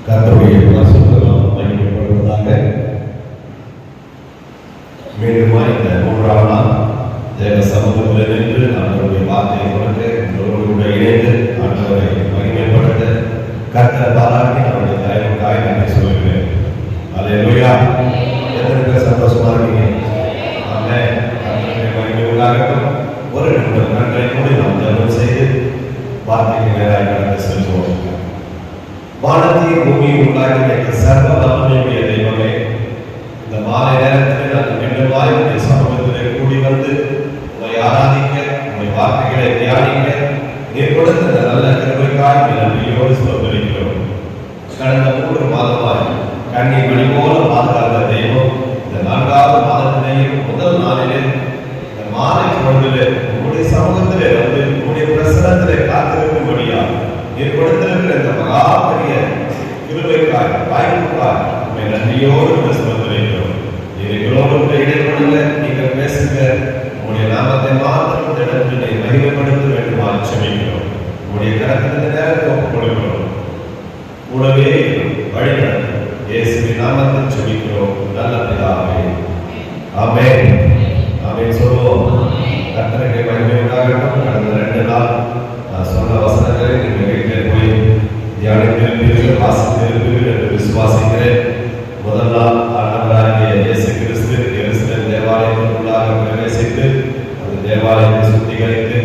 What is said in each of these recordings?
கர்த்தருடைய பரிசுத்த நாமம் மகிமைப்படுவதாக. மீண்டுமாய் இந்த 3ஆம் நாள் தேவ சமூகத்தில் நின்று ஆண்டவருடைய வார்த்தையை கொடுத்து உங்களோடு இணைந்து ஆண்டவரை மகிமைப்படுத்த கர்த்தர் பாராட்டி அவருடைய தயவுக்காய் நன்றி சொல்கிறேன். அல்லேலூயா. எத்தனை பேர் சந்தோஷமா இருக்கீங்க? ஆமென். கர்த்தருடைய மகிமை உண்டாகட்டும். ஒரு நிமிடம் கண்களை மூடி நாம் ஜெபம் செய்து வார்த்தைக்கு நேராக கடந்து செல்வோம். வானத்தையும் பூமியை உண்டாக்கிய சர்வ வல்லமையுடைய தெய்வமே, இந்த மாலை நேரத்தில் நாங்கள் மீண்டுமாய் உடைய சமூகத்திலே கூடி வந்து உங்களை ஆராதிக்க, உடைய வார்த்தைகளை தியானிக்க நீர் கொடுத்த இந்த நல்ல கிருபைக்காய் நன்றியோடு ஸ்தோத்திரிக்கிறோம். கடந்த 3 மாதமாய் கண்ணி மணி போல பாதுகாத்த தெய்வம் இந்த 4வது மாதத்திலேயும் முதல் நாளிலே இந்த மாலை பொழுதிலே உங்களுடைய சமூகத்திலே வந்து உங்களுடைய பிரசனத்திலே காத்திருக்கும்படியா நீர் கொடுத்திருக்கிற இந்த மகா பெரிய கிருபைக்காய் வாய்ப்புக்காய் உண்மை நன்றியோடு ஸ்தோத்திரிக்கிறோம். நீர் எங்களோடு இடைப்படல, நீங்கள் பேசுங்க, உங்களுடைய நாமத்தை மாத்திரம் இந்த இடத்திலே மகிமைப்படுத்த வேண்டுமா செபிக்கிறோம். உங்களுடைய கரத்தில் நேரத்தை ஒப்புக் கொடுக்கிறோம். கூடவே வழிநடத்தும் இயேசுவின் நாமத்தில் செபிக்கிறோம் நல்ல பிதாவே. ஆமென். ஆமென் சொல்லுவோம். கர்த்தருக்கு மகிமை உண்டாகட்டும். கடந்த 2 நாள் நான் சொன்ன வசனங்களை நீங்கள் வீட்டில் போய் தியானித்திருப்பீர்கள், வாசித்திருப்பீர்கள் என்று விசுவாசிக்கிறேன். முதல் நாள் ஆண்டவராகிய இயேசு கிறிஸ்து எருசலேம் தேவாலயத்திற்குள்ளாக பிரவேசித்து அந்த தேவாலயத்தை சுத்திகரித்து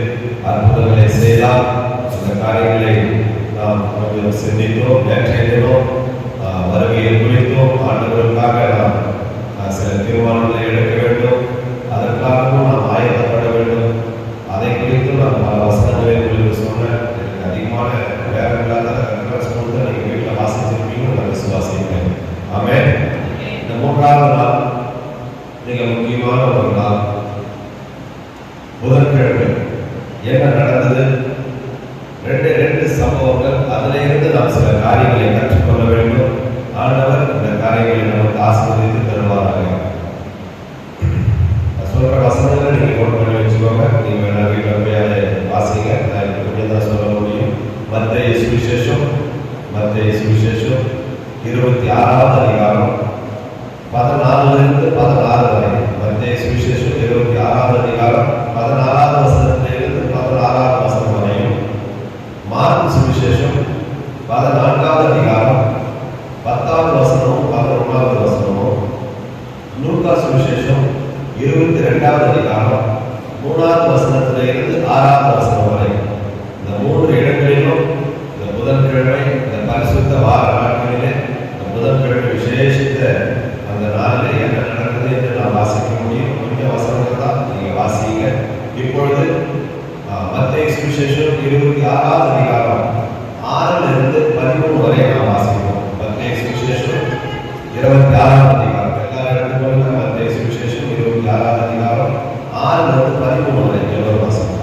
அற்புதங்களை செய்தார். அந்த காரியங்களை நாம் கொஞ்சம் சிந்தித்தோம், நேற்றையினோம், வருகையை குறித்தோம். ஆண்டவருக்காக நாம் சில தீர்மானங்களை எடுக்க வேண்டும், அதற்காகவும் நாம் ஆயத்தப்பட வேண்டும். அதை குறித்து நான் பல வசனங்களை உங்களுக்கு சொன்னேன். எனக்கு அதிகமான நேரம் இல்லாத ரெஃபரன்ஸ் கொடுத்து நீங்கள் வீட்டில் வாசிச்சிருப்பீங்க, நான் விசுவாசிக்கிறேன். ஆமென். இந்த 3ஆவது நாள் மிக முக்கியமான ஒரு நாள், புதன்கிழமை. என்ன நடந்தது? 2 சம்பவங்கள். அதில் இருந்து நாம் சில காரியங்களை கற்றுக்கொள்ள வேண்டும். ஆண்டவர் இந்த காரியங்களை நமக்கு ஆசீர்வதித்து தருவாராக. சொல்ற வசனங்களை நீங்க நோட் பண்ணி வச்சுக்கோங்க. நீங்க வேணா வீட்டில் போய் அதை வாசிங்க. நான் இப்போ கொஞ்சம் தான் சொல்ல முடியும். மத்தேயு சுவிசேஷம் 26வது அதிகாரம் 14 to 16 வரை. மத்தேயு சுவிசேஷம் 26வது அதிகாரம் 16வது வசனத்திலிருந்து 16வது வசனம் வரையும், மார்க்கு சுவிசேஷம் 14வது அதிகாரம் 10வது வசனமும் 11வது வசனமும், லூக்கா சுவிசேஷம் 22வது அதிகாரம் 3வது வசனத்திலிருந்து 6வது வசனம் வரை. இந்த 3 இடங்களிலும் இந்த புதன்கிழமை, இந்த பரிசுத்த வார நாட்களிலே இந்த புதன்கிழமை விசேஷித்த அந்த நாளில் என்ன நடக்குது என்று நான் வாசிக்க முடியும். கொஞ்சம் வசனங்கள் தான் நீங்கள் வாசிங்க. இப்பொழுது மத்தேயு சுவிசேஷம் 26வது அதிகாரம் 6லிருந்து 13 வரை நாம் வாசிப்போம். மத்தேயு சுவிசேஷம் 26வது அதிகாரம் எல்லாரும் எடுத்துக்கொள்ளுங்க. மத்தேயு சுவிசேஷம் 26வது அதிகாரம் 6லிருந்து 13 வரை எவ்வளவு வாசிக்கலாம்?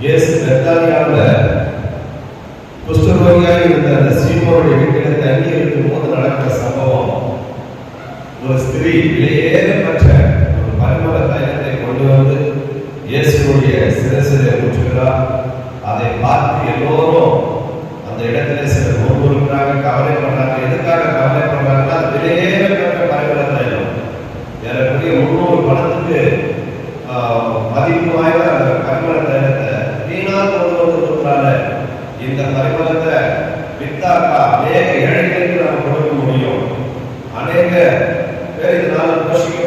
இயேசு பெத்தானியாவுல குஷ்டரோகியாக இருந்த அந்த சீமோனுடைய வீட்டில் தங்கி இருக்கும் போது நடக்கிற சம்பவம். ஒரு ஸ்திரீ விலையேறப்பட்ட ஒரு பரிமள தைலத்தை கொண்டு வந்து இயேசுடைய சிரசிலே ஊற்றுகிறார். அதை பார்த்து எல்லோரும் அந்த இடத்துல சிலர் முறுமுறுக்கிறாங்க, கவலைப்படுறாங்க. எதுக்காக கவலைப்படுறாங்கன்னா, விலையேறப்பட்ட பரிமள தைலம் ஏறக்குறைய 300 பணத்துக்கு மதிப்பு வாய்ந்த அந்த பரிமள தைலத்தை வீணா கொண்டு வந்து கொடுக்குறாங்க. இந்த பரிமளத்தை வித்தாக்கா அநேக ஏழைகளுக்கு நம்ம கொடுக்க முடியும். அநேக பேர்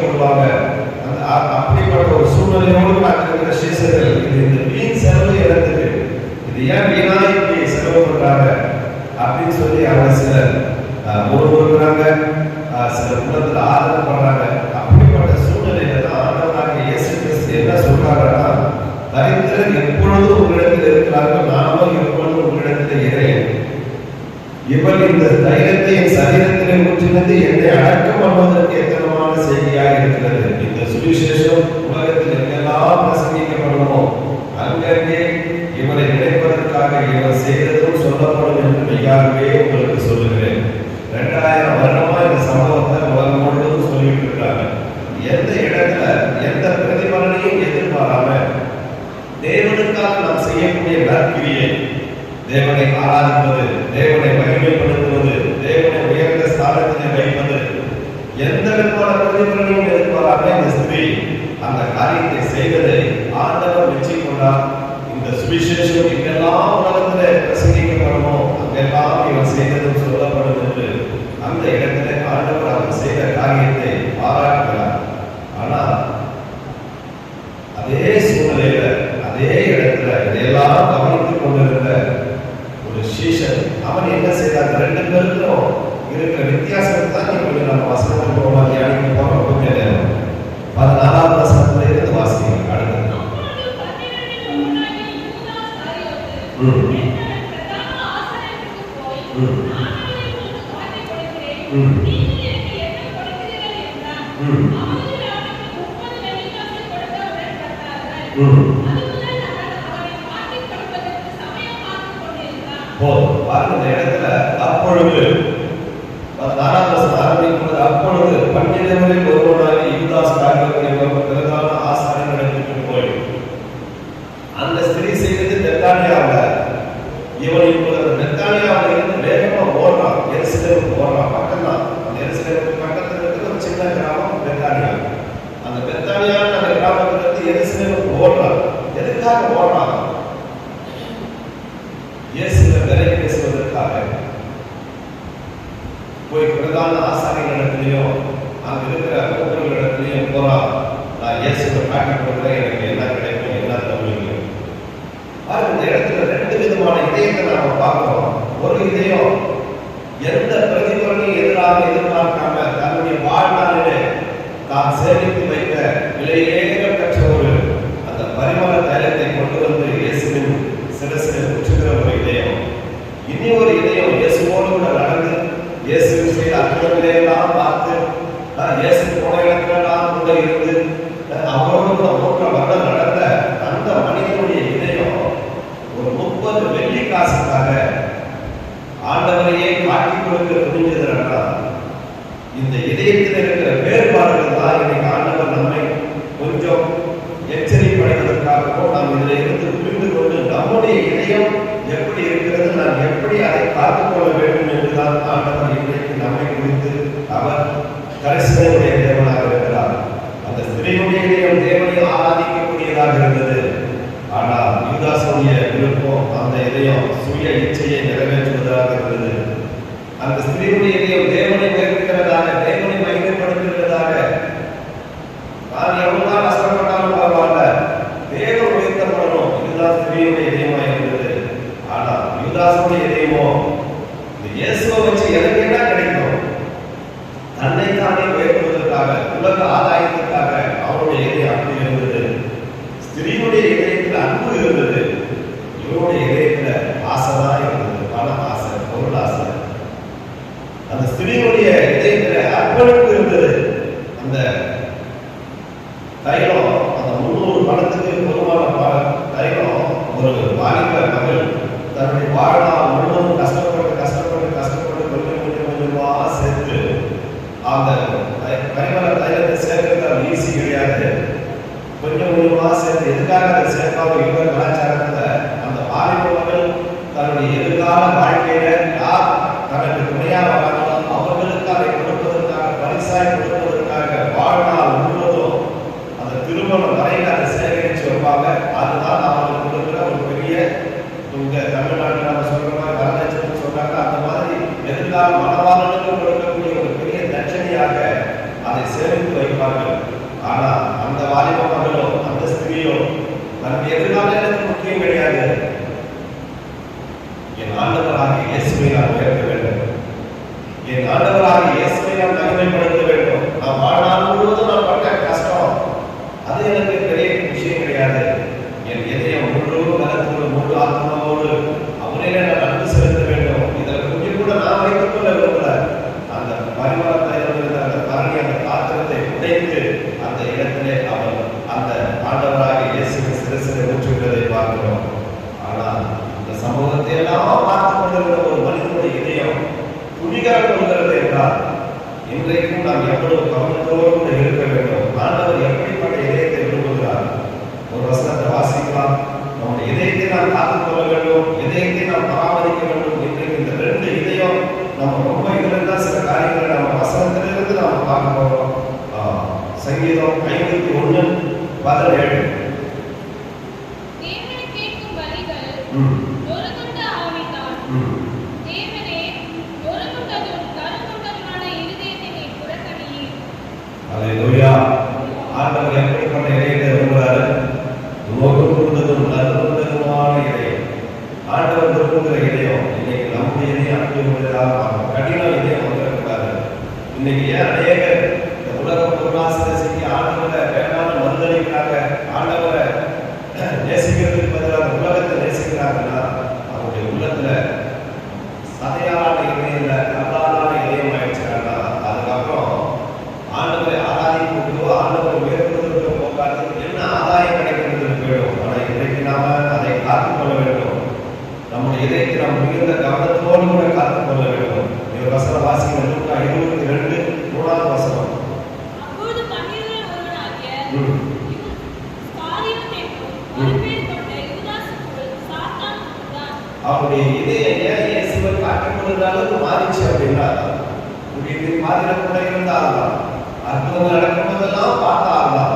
கொள்வாங்க. அப்படிப்பட்ட ஒரு சூழ்நிலையோடு இருக்கிற சீசர்கள் இந்த வீண் செலவு இடத்துக்கு இது ஏன் வீணாய் இப்படி செலவு பண்றாங்க அப்படின்னு சொல்லி அவங்க சிலர் முறுமுறுக்கிறாங்க, சிலர் உள்ளத்துல ஆதரவு பண்றாங்க. அப்படிப்பட்ட சூழ்நிலையில தான் ஆண்டவராகிய இயேசு கிறிஸ்து என்ன சொல்றாங்கன்னா, தரித்திரர் எப்பொழுதும் உங்களிடத்தில் இருக்கிறார்கள், நானும் எப்பொழுதும் உங்களிடத்தில் இருக்கிறேன். இவள் இந்த தைரியத்தை என் சரீரத்திலே ஊற்றினது என்னை அடக்கம் பண்ணுவதற்கு எத்தனமான செய்தியாக இருக்கிறது. இந்த சுவிசேஷம் உலகத்தில் எங்கெல்லாம் பிரசங்கிக்கப்படுமோ அங்கங்கே இவரை நினைப்பதற்காக இவர் செய்ததும் சொல்லப்படும் என்று மெய்யாகவே உங்களுக்கு சொல்லுகிறேன். 2000 வருடமா இந்த சம்பவத்தை உலகம் முழுவதும் சொல்லிட்டு இருக்காங்க. எந்த இடத்துல எந்த பிரதிபலனையும் எதிர்பாராம தேவனுக்காக நாம் செய்யக்கூடிய நற்கிரியை, தேவனை ஆராதிப்பது, தேவனை மகிமைப்படுத்துவது, தேவனை உயர்ந்த ஸ்தானத்திலே வைப்பது, எந்த விதமான பிரதிபலனையும் எதிர்பாராம இந்த ஸ்திரீ அந்த காரியத்தை செய்ததை ஆண்டவர் மெச்சிக்கொண்டார். இந்த சுவிசேஷம் எங்கெல்லாம் உலகத்திலே பிரசங்கிக்கப்படுமோ அங்கெல்லாம் இவர் செய்ததும் சொல்லப்படும் என்று அந்த இடத்திலே ஆண்டவர் அவர் செய்த காரியத்தை பாராட்டுகிறார். ஆனால் அதே சூழ்நிலையில அதே இடத்துல இதையெல்லாம் கவனித்துக் கொண்டிருந்த ஒரு சீஷன் அவன் என்ன செய்தார்? 2 பேருக்கும் இருக்கிற வித்தியாசத்தை தான் இப்படி நம்ம வசனத்தை போகலாம் தியானிக்க போறோம். கொஞ்ச நேரம் 14ஆம் வசனத்துல இருந்து வாசிக்க அடுத்தது. பாருங்க இடத்துல அப்பொழுது 14ஆம் வசனம் ஆரம்பிக்கும்போது அப்பொழுது 12 ஒருவனாகிய யூதாஸ் பிரதான ஆசாரியனிடத்திற்கு போய் அந்த ஸ்திரீ செய்தது பெத்தானியாவில். இவன் இப்பொழுது பெத்தானியாவில் இருந்து வேகமா ஓடுறான், எருசலேமுக்கு ஓடுறான். பக்கம் தான், எருசலேமுக்கு பக்கத்துல இருக்கிற ஒரு சின்ன கிராமம் பெத்தானியா. அந்த பெத்தானியா அந்த கிராமத்திலிருந்து எருசலேமுக்கு ஓடுறான். எதுக்காக ஓடுறாங்க? இயேசுவை விலை பேசுவதற்காக. போய் பிரதான ஆசாரியர்களிடத்திலையும் அங்க இருக்கிற மூப்பர்களிடத்திலையும் போறான். நான் இயேசுவை காட்டிக் கொடுக்கிறேன், எனக்கு என்ன கிடைக்கும், என்ன தருவீங்க. இந்த இடத்துல 2 விதமான இதயத்தை நாம பார்க்கிறோம். ஒரு இதயம் எந்த பிரதிபலனையும் எதிர்பார்க்காம தன்னுடைய வாழ்நாளிலே தான் சேமித்து வைத்த விலையேற பெற்ற ஒரு அந்த பரிமள தைலத்தை கொண்டு வந்து இயேசுவின் சிரசிலே ஊற்றுகிற ஒரு இதயம். இனி ஒரு இதயம் இயேசுவோடு கூட நடந்து இயேசுவின் செய்த அற்புதங்களை எல்லாம் பார்த்து இயேசு போன இடங்களெல்லாம் கூட இருந்து அவரோடு கூட 3 வருடம் நடந்த அந்த மனிதனுடைய இதயம் ஒரு 30 வெள்ளி காசுக்காக ஆண்டவரையே காட்டிக் கொடுக்க துணிஞ்சதுன்னா இந்த இதயத்தில் இருக்கிற வேறுபாடுகள் தான் இன்னைக்கு ஆண்டவர் நம்மை கொஞ்சம் எச்சரிப்படைவதற்காகவோ நாம் இதில் இருந்து புரிந்து கொண்டு நம்முடைய இதயம் எப்படி இருக்கிறது, நாம் எப்படி அதை காத்துக்கொள்ள வேண்டும் என்றுதான் ஆண்டவர் இன்றைக்கு நம்மை குறித்து அவர் கரிசனையுடைய தேவனாக இருக்கிறார். அந்த ஸ்திரீயுடைய இதயம் தேவனை ஆராதிக்கக்கூடியதாக இருந்தது. ஆனால் யூதாசுடைய விருப்பம் அந்த இதயம் சுய இச்சையை நிறைவேற்றுவதாக இருந்தது. அந்த ஸ்திரீயுடைய இதயம் தேவனை உயர்த்துகிறதாக, தேவனை மகிமைப்படுத்துகிறதாக. நான் எவ்வளவுதான் கஷ்டப்பட்டாலும் பரவாயில்ல, தேவன் உயர்த்தப்படணும், இதுதான் ஸ்திரீயுடைய இதயமா இருந்தது. ஆனால் யூதாசுடைய இதயமோ இயேசுவை வச்சு எனக்கு என்ன கிடைக்கும், தன்னைத்தானே உயர்த்துவதற்காக, உலக ஆதாயத்திற்காக அவருடைய இதயம் அப்படி இருந்தது. ஸ்திரீயுடைய இதயத்தில் அன்பு இருந்தது, இவருடைய இதயத்துல ஆசைதான் இருந்தது, பண ஆசை, பொருள் ஆசை. அந்த ஸ்திரீயுடைய இதயத்துல அர்ப்பணிப்பு இருந்தது. அந்த தைலம், அந்த 300 பணத்துக்கு பொதுவான தைலம் ஒரு வாலிப மகள் தன்னுடைய வாழ்நாள் முழுவதும் கஷ்டப்பட்டு கொஞ்சமா சேர்த்து அந்த பரிமள தைலத்தை சேர்க்கிறது ஈஸி கிடையாது. கொஞ்சமா சேர்த்து எதுக்காக அதை சேர்க்காம இருக்கிற கலாச்சாரத்துல அந்த வாலிப மகள் தன்னுடைய எதிர்கால வாழ்க்கையில யார் தனக்கு துணையா வராங்களோ அவர்களுக்கு அதை கொடுப்பதற்காக, பரிசாய் கொடுப்பதற்காக வாழ்நாள் முழுவதும் அந்த திருமணம் வரையில் அதை சேகரித்து வைப்பாங்க. அதுதான் அவங்களுக்கு கொடுக்குற ஒரு பெரிய, இங்க தமிழ்நாட்டில் நம்ம சொல்ற மாதிரி வரதட்சணை சொல்றாங்க, அந்த மாதிரி எதிர்கால மனவாளனுக்கு கொடுக்கக்கூடிய ஒரு பெரிய தட்சணையாக அதை சேமித்து வைப்பார்கள். வாலிப மகளோ அந்த ஸ்திரீயோ தனக்கு எதிர்காலம் எனக்கு முக்கியம் கிடையாது, என் ஆண்டவராகிய இயேசுவை நான் உயர்த்த வேண்டும், என் ஆண்டவராகிய இயேசுவை நான் மகிமைப்படுத்த வேண்டும். நான் வாழ்நாள் முழுவதும் நான் பட்ட கஷ்டம் அது எனக்கு பெரிய விஷயம் கிடையாது. என் இதயம் முழு மனத்தோடு முழு ஆத்மாவோடு அவரையில நான் அன்பு செலுத்த வேண்டும். இதில் கொஞ்சம் கூட நான் வைத்துக் கொள்ள விரும்பல. அந்த பரிமாணத்தை அந்த கரணி அந்த பாத்திரத்தை உடைத்து அந்த இடத்திலே அவர் அந்த ஆண்டவராகிய இயேசுவின் சிரசிலே ஊற்றுகிறதை பார்க்கிறோம். ஆனால் இந்த சமூகத்தை எல்லாம் பார்த்துக் கொண்டிருக்கிற ஒரு மனிதனுடைய இதயம் துணிகரம் கொள்கிறது என்றால் இன்றைக்கும் நாம் எவ்வளவு கவனத்தோடு இருக்க வேண்டும். ஆண்டவர் எப்படிப்பட்ட இதயத்தை விரும்புகிறார்? ஒரு வசனத்தை வாசிக்கலாம். நம்முடைய இதயத்தை நாம் காத்துக் கொள்ள வேண்டும், இதயத்தை நாம் பராமரிக்க வேண்டும். இன்றைக்கு இந்த ரெண்டு இதயம் நம்ம ரொம்ப இதுல சில காரியங்களை நம்ம வசனத்திலிருந்து நாம் பார்க்க போறோம். சங்கீதம் 51:17 அல்லேலூயா. ஆண்டவர் எப்படிப்பட்ட இதயத்தை விரும்புகிறாரு? நோக்கம் கொண்டதும் நற்கொண்டதுமான இதயம். ஆண்டவர் விரும்புகிற இதயம் இன்னைக்கு நம்முடைய இதயம் அப்படி உள்ளதாக கடின இதயம் வந்திருக்கிறாரு. இன்னைக்கு ஏன் அநேகர் இந்த உலக பொருளாசை சிக்கி ஆண்டவரை வேண்டாம் மறுதளிக்கிறாங்க, ஆண்டவரை நேசிக்கிறதுக்கு பதிலாக உலகத்தை நேசிக்கிறாங்கன்னா அவருடைய உள்ளத்துல சதையாலான இதயம் இல்லை, கல்லாலான இதயம் ஆயிடுச்சாங்கன்னா அதுக்கப்புறம் ஆண்டவரை ஆராதிப்பதற்கோ ஆண்டவரை உயர்த்துவதற்கோ போக்காது என்ன ஆதாயம் கிடைக்கிறது வேணும். ஆனால் இன்றைக்கு நாம அதை காத்துக்கொள்ள வேண்டும். நம்முடைய இதயத்தை நாம் மிகுந்த கவனத்தோடு கூட காத்துக்கொள்ள வேண்டும். ஒரு வசனம் வாசிக்க 22:3 வசனம். அவருடைய இதயம் ஏன் இயேசுவை காட்டிக் கொள்கிற அளவுக்கு மாறிச்சு அப்படின்னா மாதிரில கூட இருந்தாலும் அற்புதங்கள் நடக்கும் போதெல்லாம் பார்த்தாலாம்.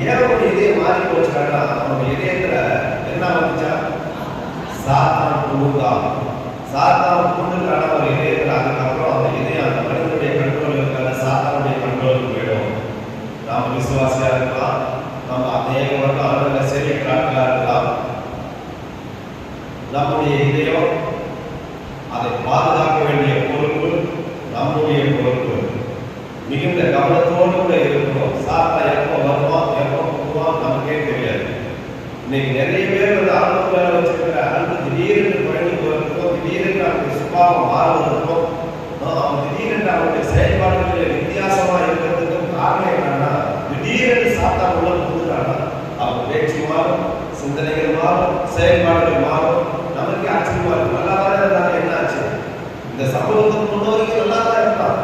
ஏன் அவருடைய இதயம் மாறி போச்சுன்னா அவருடைய இதயத்துல என்ன வந்துச்சா? சாத்தான் புகுந்தான். சாத்தான் புகுந்துக்கான ஒரு இதயத்துல அதுக்கப்புறம் அந்த இதயம் அந்த மனிதனுடைய கண்ட்ரோல் இருக்காது, சாத்தானுடைய கண்ட்ரோலுக்கு போயிடும். நாம விசுவாசியா இருக்கலாம், நம்ம அநேக வருடம் ஆளுநர் சேவைக்கிறார்களா இருக்கலாம். நம்முடைய இதயம் அதை பாதுகாக்க வேண்டிய பொறுப்பு நம்முடைய பொறுப்பு. மிகுந்த கவனத்தோடு கூட இருக்கணும். சாத்தா எப்போ வருவான் எப்போ போவான் நமக்கே தெரியாது. இன்னைக்கு நிறைய பேர் வந்து ஆளுநர் வச்சிருக்கிற அன்பு திடீரென்று குறைந்து போவதற்கும் திடீரென்று அவருடைய சுபாவம் மாறுவதற்கும் அவன் திடீரென்று அவருடைய செயல்பாடுகளில் வித்தியாசமா இருக்கிறதுக்கும் காரணம் என்னன்னா திடீரென்று சாத்தா உள்ள புகுந்துட்டானா அவன் பேச்சு மாறும், சிந்தனைகள் மாறும், செயல்பாடுகள் மாறும். நமக்கு ஆச்சரியமா இருக்கும். நல்லாதான் இருந்தாங்க, என்ன ஆச்சு? இந்த சமூகத்துக்கு முன்னோருக்கு நல்லா தான் இருந்தான்.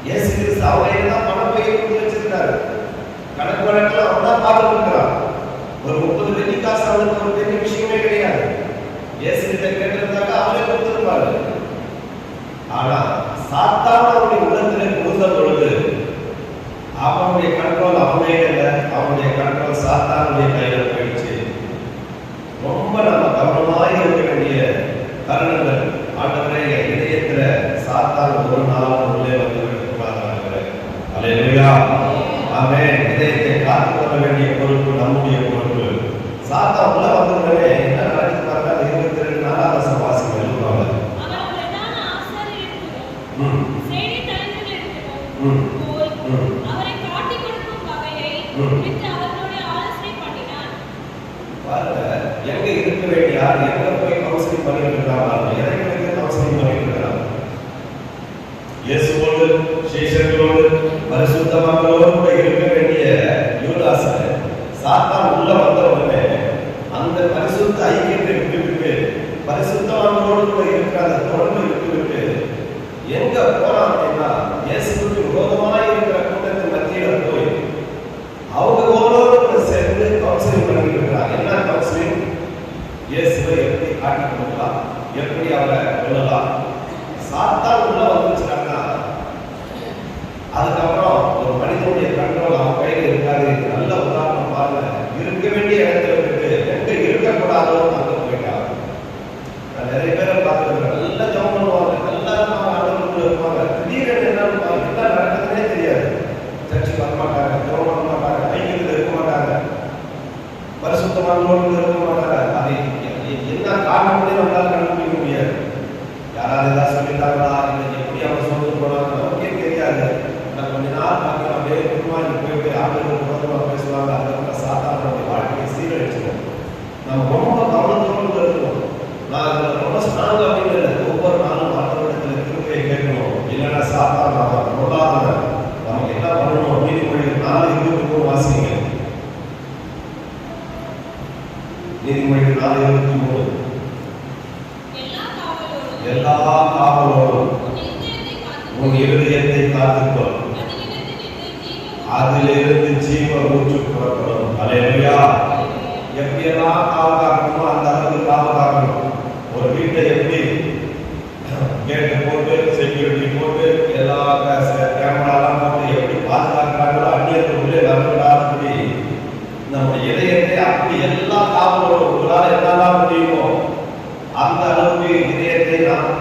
இயேசு கிறிஸ்து அவரையே தான் பணம் பையை கொடுத்து வச்சிருக்காரு. கணக்கு வழக்கில் அவன் தான் பார்த்து கொடுக்குறான். ஒரு 30 வெள்ளி காசு அவனுக்கு ஒரு பெரிய விஷயமே கிடையாது. இயேசு கிட்ட கேட்டிருந்தாங்க அவரே கொடுத்திருப்பாரு. ஆனா சாத்தான அவருடைய உள்ளத்திலே புகுந்த பொழுது அவனுடைய கண்ட்ரோல் அவனே இல்லை, அவனுடைய கண்ட்ரோல் சாத்தானுடைய கையில போயிடுச்சு. ரொம்ப நம்ம கவனமாக இருக்க வேண்டிய தருணங்கள். ஆண்டவரே இதயத்துல சாத்தான் ஒரு நாள் உள்ளே வந்து விடக்கூடாது. அல்லேலூயா, ஆமென். இதயத்தை காத்துக்கொள்ள வேண்டிய பொறுப்பு நம்முடைய பொறுப்பு. சாத்தான் உள்ள வந்தவுடனே என்ன நடக்குது பாருங்க. 22:4 வசனம் வாசிங்க. எங்க இருக்க வேண்டிய யார் எங்க போய் கவுன்சிலிங் பண்ணிட்டு இருக்காங்க, எதை கவுன்சிலிங் பண்ணிட்டு இருக்காங்க? இயேசுவோடு சீஷர்களோடு பரிசுத்தவான்களோடு கூட இருக்க வேண்டிய யூதாஸ் சாத்தான் உள்ள வந்த உடனே அந்த பரிசுத்த ஐக்கியத்தை விட்டுவிட்டு பரிசுத்தவான்களோடு கூட இருக்கிற அந்த தொடர்பை விட்டுவிட்டு எங்க போறான் அப்படின்னா இயேசுவுக்கு விரோதமாக இருக்கிற கூட்டத்தின் மத்தியில போய் அவங்களோடு கூட சேர்ந்து கவுன்சிலிங் பண்ணிட்டு இருக்கிறாங்க. என்ன கவுன்சிலிங்? இயேசுவை எப்படி பரிசுத்தவான்களோடு இருக்க மாட்டாங்க. அது என்ன காரணம் நம்மளால கண்டுபிடிக்க முடியாது. யாராவது ஏதாவது சொல்லிட்டாங்களா, இல்லை எப்படி அவங்க சொல்லிட்டு போனாங்க நமக்கே தெரியாது. கொஞ்ச நாள் பார்த்து அப்படியே குருமானி போயிட்டு ஆண்டுகள் விரோதமாக பேசுவாங்க. அதுக்கப்புறம் சாத்தான வாழ்க்கையை சீரழிச்சிடும். நம்ம ரொம்ப கவனத்தோடு இருக்கணும். நான் அதில் ரொம்ப ஸ்ட்ராங் அப்படின்னு இல்லை. ஒவ்வொரு நாளும் ஆண்டவரிடத்தில் திருப்பையை கேட்கணும். இல்லைன்னா சாத்தான் நம்ம பொருளாதாரம் நமக்கு என்ன பண்ணணும். நீதிமொழிகள் 4:23 வாசிங்க. நீதிமொழிகள் 4:23. எல்லா காவலோடும் உன் இருதயத்தை காத்துக்கொள், அதிலிருந்து ஜீவ ஊற்று புறப்படும். அல்லேலூயா. எப்படியெல்லாம் காவல் காக்கணுமோ அந்த அளவுக்கு காவல் காக்கணும். ஒரு வீட்டை எப்படி கேட்டு போட்டு செக்யூரிட்டி போட்டு எல்லா கேமராலாம் போட்டு எப்படி பாதுகாக்கிறாங்களோ அந்நியத்துக்குள்ளே வரப்படாதபடி நம்ம இதயத்தை அப்படி எல்லா காவலோடும் உங்களால் என்னெல்லாம் முடியுமோ அந்த அளவுக்கு இதயத்தை நாம்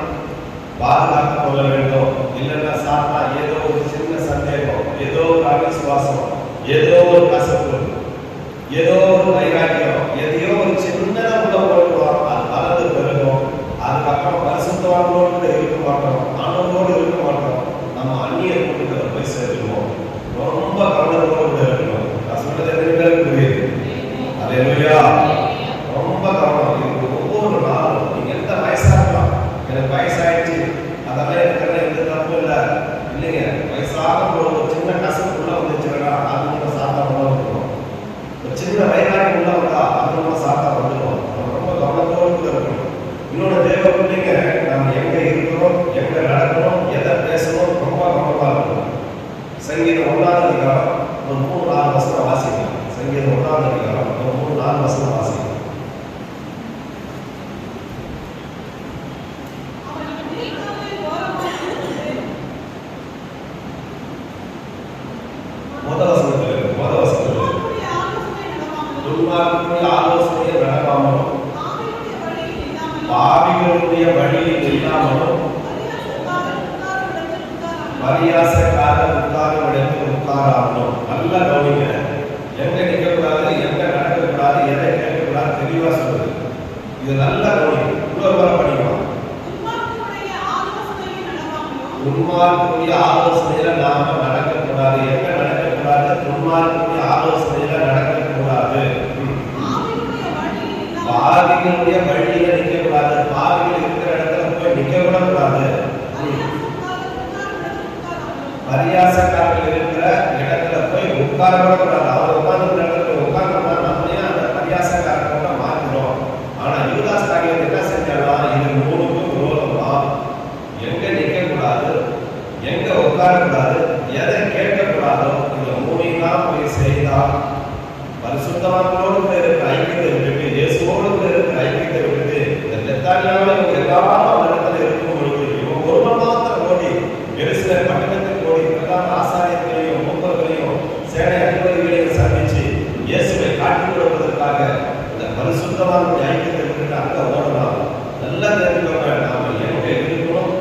பாதுகாத்து கொள்ள வேண்டும். இல்லைன்னா சாத்தா ஏதோ ஒரு சின்ன சந்தேகம், ஏதோ ஒரு அவிசுவாசம், ஏதோ ஒரு கசப்பு, ஏதோ ஒரு வைராக்கியம், எதையோ ஒரு சின்னதாக உள்ள போடுவோம். அது வளர்ந்து பெருகும். அதுக்கப்புறம் பரிசுத்தவான்களோடு இருக்க மாட்டோம், ஆனந்தோடு இருக்க மாட்டோம். நம்ம அந்நிய கூட்டத்தை போய் சேர்த்துவோம். ரொம்ப கவனத்தோடு இருக்கணும். நான் சொல்றது எத்தனை பேருக்கு புரியுது? அல்லேலூயா. ரொம்ப கவனம். ஒவ்வொரு நாளும் நீங்க எந்த வயசா இருக்கலாம், எனக்கு வயசாயிடுச்சு அதெல்லாம் எனக்கு எந்த தப்பு இல்லை இல்லைங்க. வயசாக ஒரு சின்ன கசப்பு உள்ள வந்துச்சுன்னா அது நம்ம சாத்தா இருக்கணும். ஒரு சின்ன வயதாகி உள்ள வந்தா அது நம்ம சாத்தா வந்துடுவோம். ரொம்ப கவனத்தோடு இருக்கணும். இன்னொன்று தேவ பிள்ளைங்க நம்ம எங்க இருக்கிறோம், எங்க நடக்கிறோம், எதை பேசணும் ரொம்ப கவனமா இருக்கணும். சங்கீதம் 1ஆம் அதிகாரம் ஒரு 3-4 வசனம் வாசிக்கலாம். சங்கீதம் 1ஆம் அதிகாரம் ஒரு 3-4 வசனம் வாசிக்கலாம். ஆலோசனையை நடக்காமலும் பாவிகளுடைய வழியில் இல்லாமலும் பரியாசக்காரர் உட்காரும் இடத்தில் உட்காராமலும். நல்ல கவனிங்க. எங்க நிற்கக்கூடாது, எங்க நடக்கக்கூடாது, எதை கேட்கக்கூடாது தெளிவா சொல்லுது. இது நல்ல கவனிங்க. இன்னொரு படிக்கலாம். துன்மார்க்குடைய ஆலோசனையில நாம நடக்கக்கூடாது. எங்க நடக்கக்கூடாது? துன்மார்க்குடைய ஆலோசனையில நடக்கக்கூடாது. பாவிகளுடைய வழியில நிற்கக்கூடாது. பாவிகள் இருக்கிற இடத்துல போய் நிற்க கூடாது. பரியாசக்காரர்கள் இருக்கிற இடத்துல போய் உட்கார கூடாது. அவர் உட்கார்ந்து இடத்துல உட்கார்ந்தா நம்மளே அந்த பரியாசக்காரர்கள மாத்திரும். ஆனா யூதாஸ் காரியத்தை என்ன செஞ்சாலும் இது 3க்கும் விரோதமா எங்க நிற்க கூடாது, எங்க உட்கார கூடாது, எதை கேட்கக்கூடாதோ இந்த 3 போய் செய்தால் பரிசுத்தவான்களோடு இருக்கிற ஐக்கியத்தை விட்டுட்டு, இயேசுவோடு இருக்கிற ஐக்கியத்தை விட்டுட்டு, இந்த பெத்தானியாவில் எல்லாரும் இடத்துல இருக்கும் பொழுது இவங்க ஒருவன் மாத்திரம் ஓடி எருசலேம் பட்டணத்துக்கு ஓடி பிரதான ஆசாரியர்களையும் மூப்பர்களையும் சேனை அதிபதிகளையும் சந்திச்சு இயேசுவை காட்டிக் கொடுப்பதற்காக இந்த பரிசுத்தவான்களுடைய ஐக்கியத்தை விட்டுட்டு அங்க ஓடலாம். நல்லா தெரிஞ்சுக்கோங்க. நாம எங்க இருக்கணும்,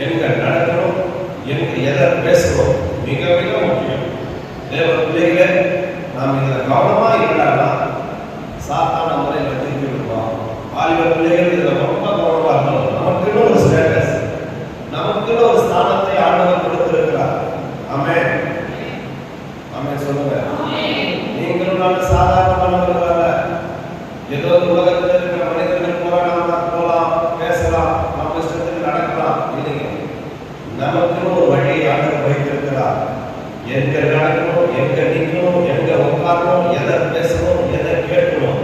எங்க நடக்கணும், எங்க எதை பேசுறோம் மிக மிக முக்கியம். தேவ பிள்ளைகளே, நாம் இதில் கவனமா இருந்தால்னா சாத்தான முறையில் திருப்பி விடுவோம். வாலிப பிள்ளைகள் இதில் ரொம்ப கவனமா இருக்கணும். நமக்குன்னு ஒரு ஸ்டேட்டஸ், நமக்குன்னு ஒரு ஸ்தானத்தை ஆண்டவர் கொடுத்திருக்கிறார். ஆமென் ஆமென் சொல்லுங்க. நீங்களும் நான் சாதாரணமானவர்கள் அல்ல. ஏதோ உலகத்தில் இருக்கிற மனிதர்கள் போகலாம், பேசலாம், நம்ம இஷ்டத்துக்கு நடக்கலாம் இல்லைங்க. நமக்குன்னு ஒரு வழியை ஆண்டவர் வைத்திருக்கிறார். எங்க நடக்கணும், எங்க நிற்கணும், எங்க உட்காரணும், எதை பேசணும், எதை கேட்கணும்,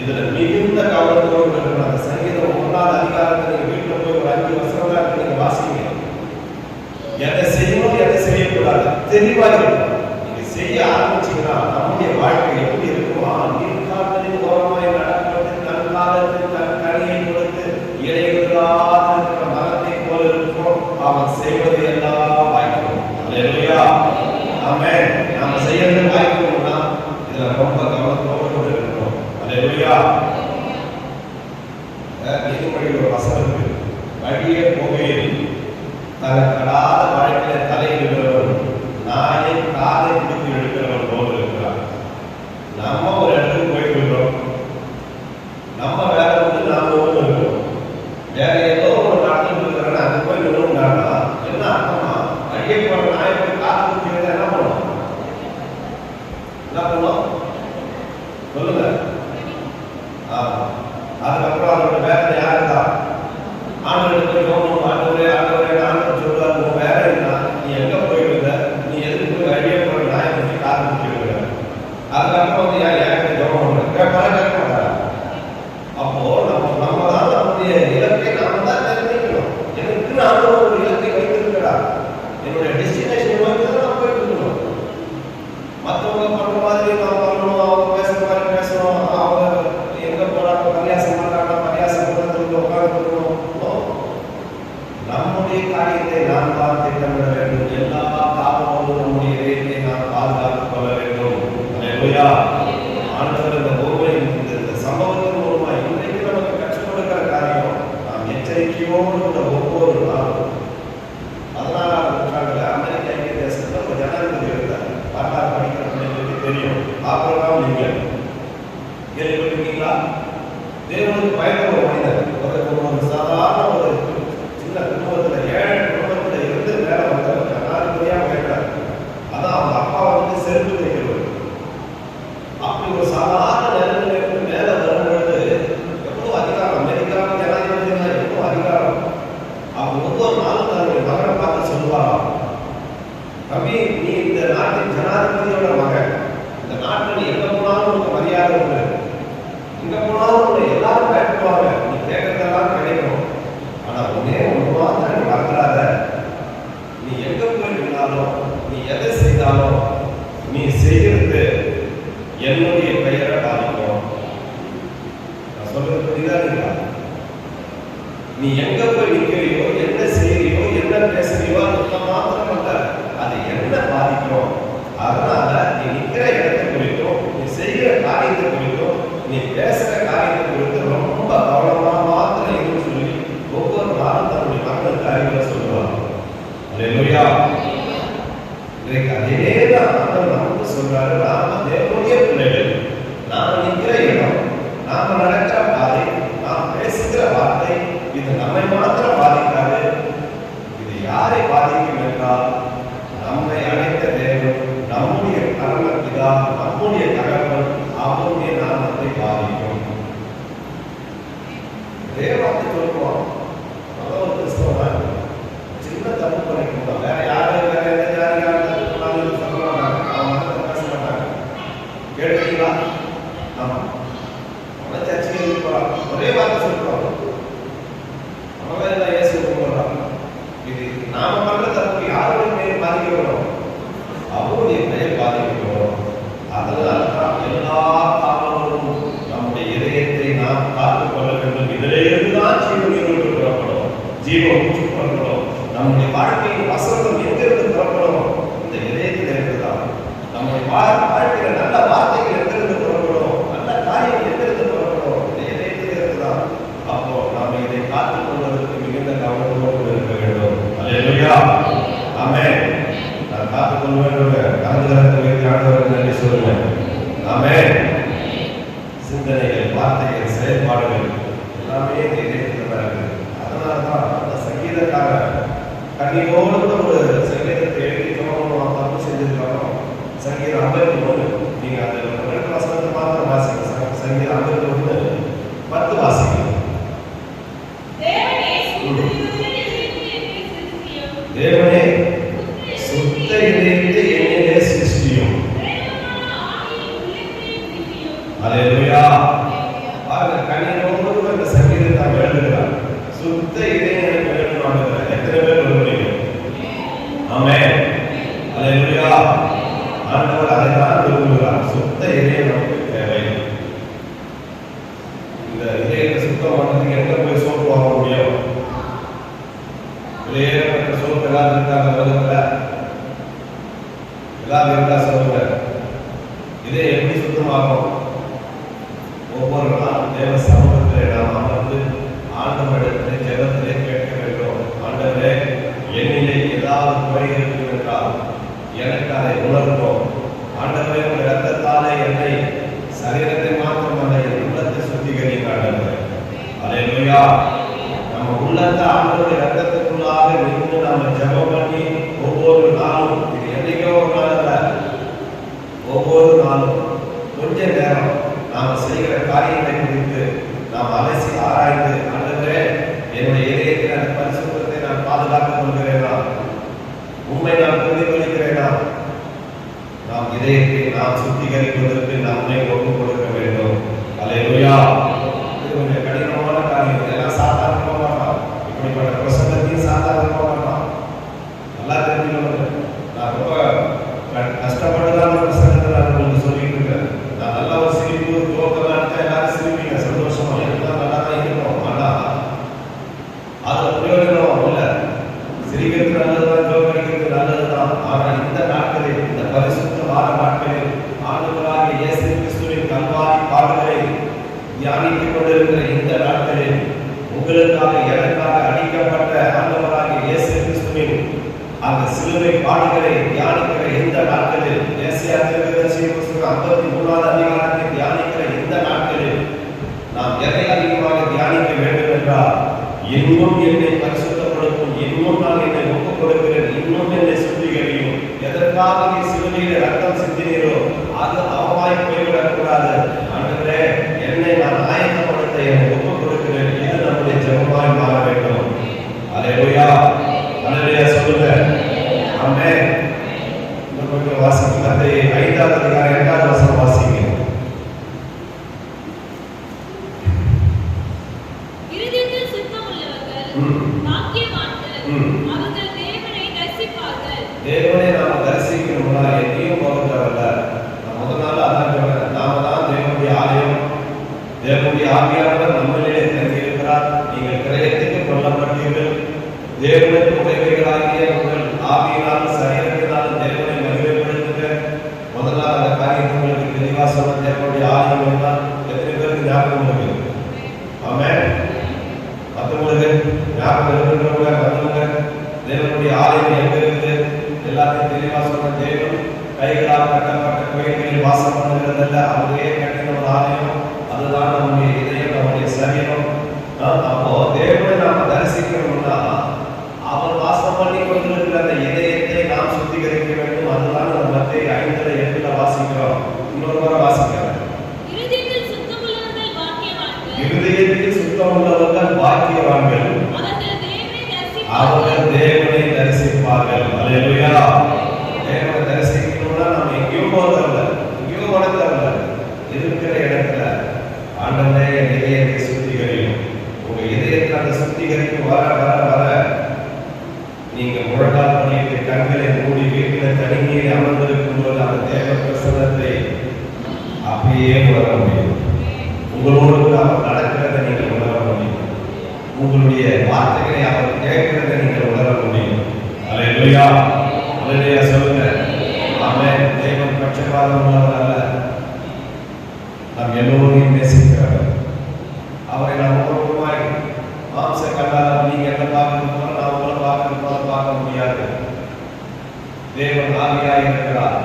இதுல மிகுந்த கவனத்தோடு இருக்கணும். அந்த சங்கீதம் 1ஆம் அதிகாரத்தை நீங்க வீட்டுல போய் ஒரு 5 வசனம் நீங்க வாசிங்க. எதை செய்யணும், எதை செய்யக்கூடாது தெளிவாக இருக்கும். நீங்க செய்ய ஆரம்பிச்சீங்கன்னா நம்முடைய வாழ்க்கை எப்படி இருக்குமா? நீர்காலத்தின் ஓரமாய் நடக்கிறது, தற்காலத்தில் தன் கனியை கொடுத்து இடையில்லாத இருக்கிற மரத்தை போல இருக்கும். அவன் செய்வது எல்லாம் வாய்க்கும். அல்லேலூயா. ஆமென். நாம செய்யறது வாய்க்கணும்னா இதுல ரொம்ப கவனத்தோடு இருக்கணும். அல்லேலூயா. நீதிமொழியில் ஒரு வசனம் இருக்கு. வழியே போகையில் தனக்கடாத வாழ்க்கையில தலையிடுகிறவன் நாயை காதை பிடித்து எடுக்கிறவன் போல இருக்கிறான். நம்ம ஒரு இடத்துக்கு போயிட்டு இருக்கோம், அதுக்கப்புறம் வந்து ஏன் ஜபம் பண்றது கேட்க மாட்டாரா? அப்போ நம்ம தான் நம்முடைய இலக்கை நாம தான் தெரிஞ்சுக்கணும். எனக்கு நான் ஒரு இலக்கை வைத்திருக்கிறா, என்னுடைய டெஸ்டினேஷன் நோக்கி தான் நான் போயிட்டு இருக்கணும். மற்றவங்க பண்ற மாதிரி நான் பண்ணணும், அவங்க பேசுற மாதிரி பேசணும், அவங்க எங்க போறாங்க பரியாசம் பண்றாங்க, பரியாசம் பண்றதுக்கு உட்காந்துருக்கணும். நம்முடைய காரியத்தை நாம் தான் திட்டமிட வேண்டும். எல்லா காலமும் நம்முடைய இதயத்தை நாம் பாதுகாத்துக் கொள்ள வேண்டும். அல்லேலூயா. ஆண்டவர் இந்த ஒவ்வொரு இந்த சம்பவத்தின் மூலமா இன்றைக்கு நமக்கு கற்றுக் கொடுக்கிற காரியம், நாம் எச்சரிக்கையோடு கூட ஒவ்வொரு நாளும் 16ஆம் நூற்றாண்டுல அமெரிக்க ஐக்கிய தேசத்துல ஒரு ஜனாதிபதி இருந்தார். வரலாறு படிக்கிற பிள்ளைங்களுக்கு தெரியும். ஆபிரகாம் லிங்கன் கேள்விப்பட்டிருக்கீங்களா? தேவனுக்கு பயந்த ஒரு மனிதர். ஒரு சாதாரண ஒரு சின்ன குடும்பத்துல, ஏழை குடும்பத்துல இருந்து மேல வந்தவர் ஜனாதிபதியா போயிட்டார். அதான் அவங்க அப்பா வந்து செருப்பு தைக்கிறவர். அப்படி ஒரு சாதாரண நிலைமையில இருந்து மேல வரும்பொழுது எவ்வளவு அதிகாரம், அமெரிக்காவுக்கு ஜனாதிபதினா எவ்வளவு அதிகாரம். அவங்க ஒவ்வொரு நாளும் தன்னுடைய மகனை பார்த்து சொல்லுவாராம், தம்பி நீ இந்த நாட்டின் ஜனாதிபதியோட மகன், இந்த நாட்டில் நீ எங்க போனாலும் உனக்கு மரியாதை உண்டு, எங்க போனாலும் உன்னை எல்லாரும் பயப்படுவாங்க, நீ கேட்கறதெல்லாம் கிடைக்கும். ஆனா உன்னே ஒன்று மாத்திரம் நீ மறந்துடாத, நீ எங்க போயிருந்தாலும் நீ எதை செய்தாலும் நீ செய்கிறது என்னுடைய பெயரை பாதிக்கும். நான் சொல்றது புரியுதா? நீ எங்க போய் நிற்கிறியோ, என்ன செய்யறியோ, என்ன பேசுறியோ, அது மாத்திரம் அல்ல, அது என்ன பாதிக்கும். அதனால நீ நிற்கிற இடத்தை குறித்தும், நீ செய்கிற காரியத்தை குறித்தும், நீ பேசுற காரியத்தை குறித்து ரொம்ப கவனமா மாத்திரம் இருக்குன்னு சொல்லி ஒவ்வொரு நாளும் தன்னுடைய மக்களுக்கு அறிவுரை சொல்லுவாங்க. அல்லேலூயா. இன்றைக்கு அதேதான் நமக்கு சொல்றாரு. நாம தேவனுடைய பிள்ளைகள், நாம நிற்கிற இடம், நாம நடக்கிற பாதை, நாம் பேசுகிற வார்த்தை, இது நம்மை மாத்திரம் பாதிக்காது. இது யாரை பாதிக்கும் என்றால், நம்மை அழைத்த தேவன், நம்முடைய பரமபிதா, நம்முடைய தகவல், அவருடைய நாமத்தை பாதிக்கும். தேவத்தை சொல்லுவோம். அவ்வளவு கிறிஸ்தவன் சின்ன தப்பு பண்ணிக்கணும். வேற யாரும் வேற எந்த ஜாதி தப்பு பண்ணாலும் சொல்ல மாட்டாங்க, அவங்க பேச மாட்டாங்க. கேட்டீங்களா? ஆமா, அவனை சர்ச்சைக்கு போறான், ஒரே வார்த்தை சொல்லுவாங்க, அவன் எல்லாம் ஏசு போடுறான். இது நாம பண்ற தப்பு யாருடைய பெயர் பாதிக்கிறோம், அவருடைய பெயர் பாதிக்கிறோம். அதனால்தான் எல்லா காலமும் நம்முடைய இதயத்தை நாம் காத்துக் கொள்ள வேண்டும். இதிலிருந்து தான் ஜீவன் புறப்படும், ஜீவன் ஊற்று புறப்படும். நம்முடைய வாழ்க்கையின் வசனம் எங்கிருந்து புறப்படும்? இந்த இதயத்தில் இருக்குதான். நம்முடைய வாழ்க்கையில நல்ல வார்த்தைகள் எங்கிருந்து புறப்படும், நல்ல காரியம் எங்கிருந்து புறப்படும்? இந்த இதயத்தில் இருக்குதான். அப்போ நாம் இதை காத்துக் கொள்வதற்கு மிகுந்த கவனத்தோடு இருக்க வேண்டும். அல்லேலூயா. ஆமென். நான் காத்துக் கொள்ள வேண்டும். கலந்துகிறதுக்கு வைத்து நன்றி சொல்லுங்க. ஆமென். சிந்தனைகள், வார்த்தைகள், செயல்பாடுகள் எல்லாமே இதயத்தில் இருக்கு. அதனால்தான் அந்த சங்கீதக்காரர் கண்ணீரோடு ஒரு சங்கீதத்தை எழுதி தப்பு செஞ்சிருக்காங்க. சங்கீதம் 51, நீங்க அந்த 2 வசனத்தை மாத்திரம் வாசிங்க. சங்கீதம் 51 10 வாசிங்க. தேவனே சுத்த இதயத்தை என்னிலே சிருஷ்டியும். அல்லேலூயா. பாருங்க, கண்ணீரோடு அந்த சங்கீதத்தை எழுதுகிறார். சுத்த இதயம் வேண்டும். எத்தனை பேர் விரும்புறீங்க? ஆமென். அல்லேலூயா. ஆண்டவர் அதை தான் விரும்புகிறார். சுத்த இதயம் நமக்கு தேவை. இந்த இதயத்தை சுத்தம் பண்ணதுக்கு எங்க போய் சோப்பு வாங்க முடியும்? வெளியேற சோப்பு எல்லாரும் இருக்காங்க உலகத்துல, எல்லாரும் இருக்கா சொல்லுங்க. இதை எப்படி சுத்தமாகும்? ஒவ்வொரு நாளும் தேவ சமூகத்திலே நாம் அமர்ந்து ஆண்டவரிடத்திலே ஜெபத்திலே கேட்க வேண்டும். ஆண்டவரே, என்னிலே ஏதாவது குறைகள் இருக்கும் என்றால் எனக்கு அதை உணர்வோம். ஆண்டவரே, உங்கள் இரத்தத்தாலே என்னை சரீரத்தை மாத்திரமல்ல என் உள்ளத்தை சுத்திகரிங்க ஆண்டவரே. அல்லேலூயா. நம்ம உள்ளத்தை ஆண்டவருடைய இரத்தத்துக்குள்ளாக நின்று நம்ம ஜெபம் பண்ணி ஒவ்வொரு நாளும், இது என்னைக்கோ ஒரு நாள் அல்ல, ஒவ்வொரு நாளும் கொஞ்ச நேரம் நாம செய்கிற காரியத்தை குறித்து இதயத்தை நாம் சுத்திகரிப்பதற்கு நம்மை ஒப்புக் கொடுக்க வேண்டும். அல்லேலூயா. இது கொஞ்சம் கடினமான காரியம். இதெல்லாம் சாதாரணமா மாட்டான். இப்படிப்பட்ட பிரசங்கத்தையும் சாதாரணமா மாட்டான். நல்லா தெரிஞ்சுக்கணும். நான் ரொம்ப கஷ்டப்பட்டுதான் பிரசங்கத்தை நான் உங்களுக்கு சொல்லிட்டு இருக்கேன். நான் நல்லா ஒரு சிரிப்பு துவக்கலாம் எல்லாரும் சிரிப்பீங்க, சந்தோஷமா எல்லாம் நல்லா தான் இருக்கும். ஆனா அது பிரயோஜனம் இல்லை. சிரிக்கிறது நல்லதுதான், ஜோக் அடிக்கிறது நல்லதுதான். ஆனா இந்த நாட்களில், இந்த பரிசுத்த வார நாட்களில் ஆண்டவராகிய இயேசு கிறிஸ்துவின் கல்வாரி பாடுகளை தியானித்துக் கொண்டிருக்கிற இந்த நாட்களில் உங்களுக்காக எனக்காக அடிக்கப்பட்ட ஆண்டவராகிய இயேசு கிறிஸ்துவின் அந்த சிலுவை பாடுகளை தியானிக்கிற இந்த நாட்களில், ஏசாயா தீர்க்கதரிசி புத்தகம் 53வது அதிகாரத்தை தியானிக்கிற இந்த நாட்களில் நாம் எதை அதிகமாக தியானிக்க வேண்டும் என்றால், இன்னும் என்னை பரிசுத்தப்படுத்தும், இன்னும் நான் என்னை ஒப்புக் கொடுக்கிறேன், இன்னும் என்னை சுத்திகரியும். எதற்காக நீ சிலுவையில் ரத்தம் சிந்தினீரோ அது அவமாய் போய்விடக்கூடாது. ஆண்டவரே, என்னை நான் ஆயத்தப்படுத்த என்னை ஒப்புக் கொடுக்கிறேன். இது நம்முடைய ஜெபமாய் மாற வேண்டும். அல்லேலூயா. அல்லேலூயா சொல்லுங்க. ஆமென். இந்த பக்கம் வாசிங்க. மத்தேயு 5வது அதிகாரம் 8வது வசனம் வாசிங்க. இருதயத்தில் சுத்தமுள்ளவர்கள் பாக்கியவான்கள், அவர்கள் தேவனை தரிசிப்பார்கள். தேவனை நாம் தரிசிக்கணும்னா எங்கேயும் போக தேவையில்ல. முதல் நாள் அதான் சொன்னேன். நாம தான் தேவனுடைய ஆலயம். தேவனுடைய ஆவியானவர் நம்மளிலே தங்கியிருக்கிறார். நீங்கள் கிரயத்துக்கு கொல்லப்பட்டீர்கள். தேவனுக்கு உடைமைகளாகிய உங்கள் ஆவியினாலும் சரீரத்தினாலும் தேவனை மகிமைப்படுத்துங்க. முதல் நாள் அந்த காரியத்தை உங்களுக்கு தெளிவா சொன்ன. தேவனுடைய ஆலயம் என்றால் எத்தனை பேருக்கு ஞாபகம் இருக்கு? ஆமென். மற்றவங்களுக்கு ஞாபகம் இருக்கிறவங்க மற்றவங்க தேவனுடைய ஆலயம் எங்க இருக்குது எல்லாத்தையும் தெளிவா சொன்ன. தேவன் கைகளால் கட்டப்பட்ட கோயில்களில் வாசம் பண்ணுகிறதல்ல, அவரே கட்டின ஒரு ஆலயம். அதுதான் நம்முடைய இதயம், நம்முடைய சரீரம். அப்போ தேவனை நாம தரிசிக்கணும்னா அவர் வாசம் பண்ணி கொண்டிருக்கிற அந்த இதயத்தை நாம் சுத்திகரிக்க வேண்டும். அதுதான் நம்ம மத்தேயு 5:8 வாசிக்கிறோம். இன்னொரு முறை வாசிக்கிறோம். இருதயத்தில் சுத்தமுள்ளவர்கள் பாக்கியவான்கள், இருதயத்தில் சுத்தமுள்ளவர்கள் பாக்கியவான்கள், அவர்கள் தேவனை தரிசிப்பார்கள். அல்லேலூயா. தேவனை தரிசிக்கணும்னா நம்ம எங்கேயும் போறதில்லை, எங்கேயும் வளர்த்ததில்லை. இருக்கிற இடத்துல ஆண்டவரே என் இதயத்தை சுத்திகரியும். உங்க இதயத்தில் அந்த சுத்திகரிப்பு வர வர வர நீங்க முழங்கால் பண்ணிட்டு கண்களை மூடி வீட்டில் தனிமையை அமர்ந்திருக்கும் போது அந்த தேவ பிரசன்னத்தை அப்படியே உணர முடியும். உங்களோடு அவர் நடக்கிறத நீங்கள் உணர முடியும். உங்களுடைய வார்த்தைகளை அவர் கேட்கிறத நீங்கள் உணர முடியும். அல்லேலூயா. அல்லேலூயா சொல்லுங்க. ஆமென். தேவன் பட்சபாதம் உள்ளவர் அல்ல. நாம் எல்லோரையும் நேசிக்கிறவர். அவரை நாம் ஒவ்வொருமாய் மாம்ச கண்ணால் நீங்க என்ன பார்க்கறது போல நான் உங்களை பார்க்கறது போல பார்க்க முடியாது. தேவன் ஆவியாய் இருக்கிறார்.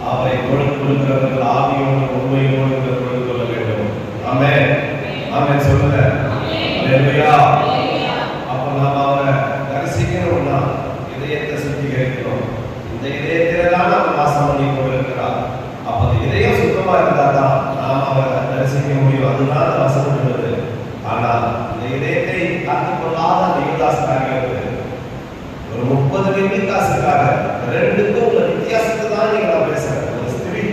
அவரை கொடுக்கிறவர்கள் ஆவியோடு உண்மையோடு கொடுத்து கொள்ள வேண்டும். ஆமென். ஆமென் சொல்லுங்க. அல்லேலூயா. அப்ப நாம் அவரை தரிசிக்கணும்னா இதயத்தை சுத்திகரிக்கணும். இந்த இதயத்தில தான் நாம் வாசம் பண்ணி கொண்டிருக்கிறார். அப்ப அந்த இதயம் சுத்தமா இருந்தாதான் நாம் அவரை தரிசிக்க முடியும். அதுதான் வசனம் சொல்லுது. ஆனால் இந்த இதயத்தை காத்துக் கொள்ளாத அந்த யூதாஸ் காரியத்துக்கு ஒரு 30 வெள்ளி காசுக்காக ரெண்டுக்கும் உள்ள வித்தியாசத்தை தான் நீங்க நான் பேசுறேன். ஒரு ஸ்திரீ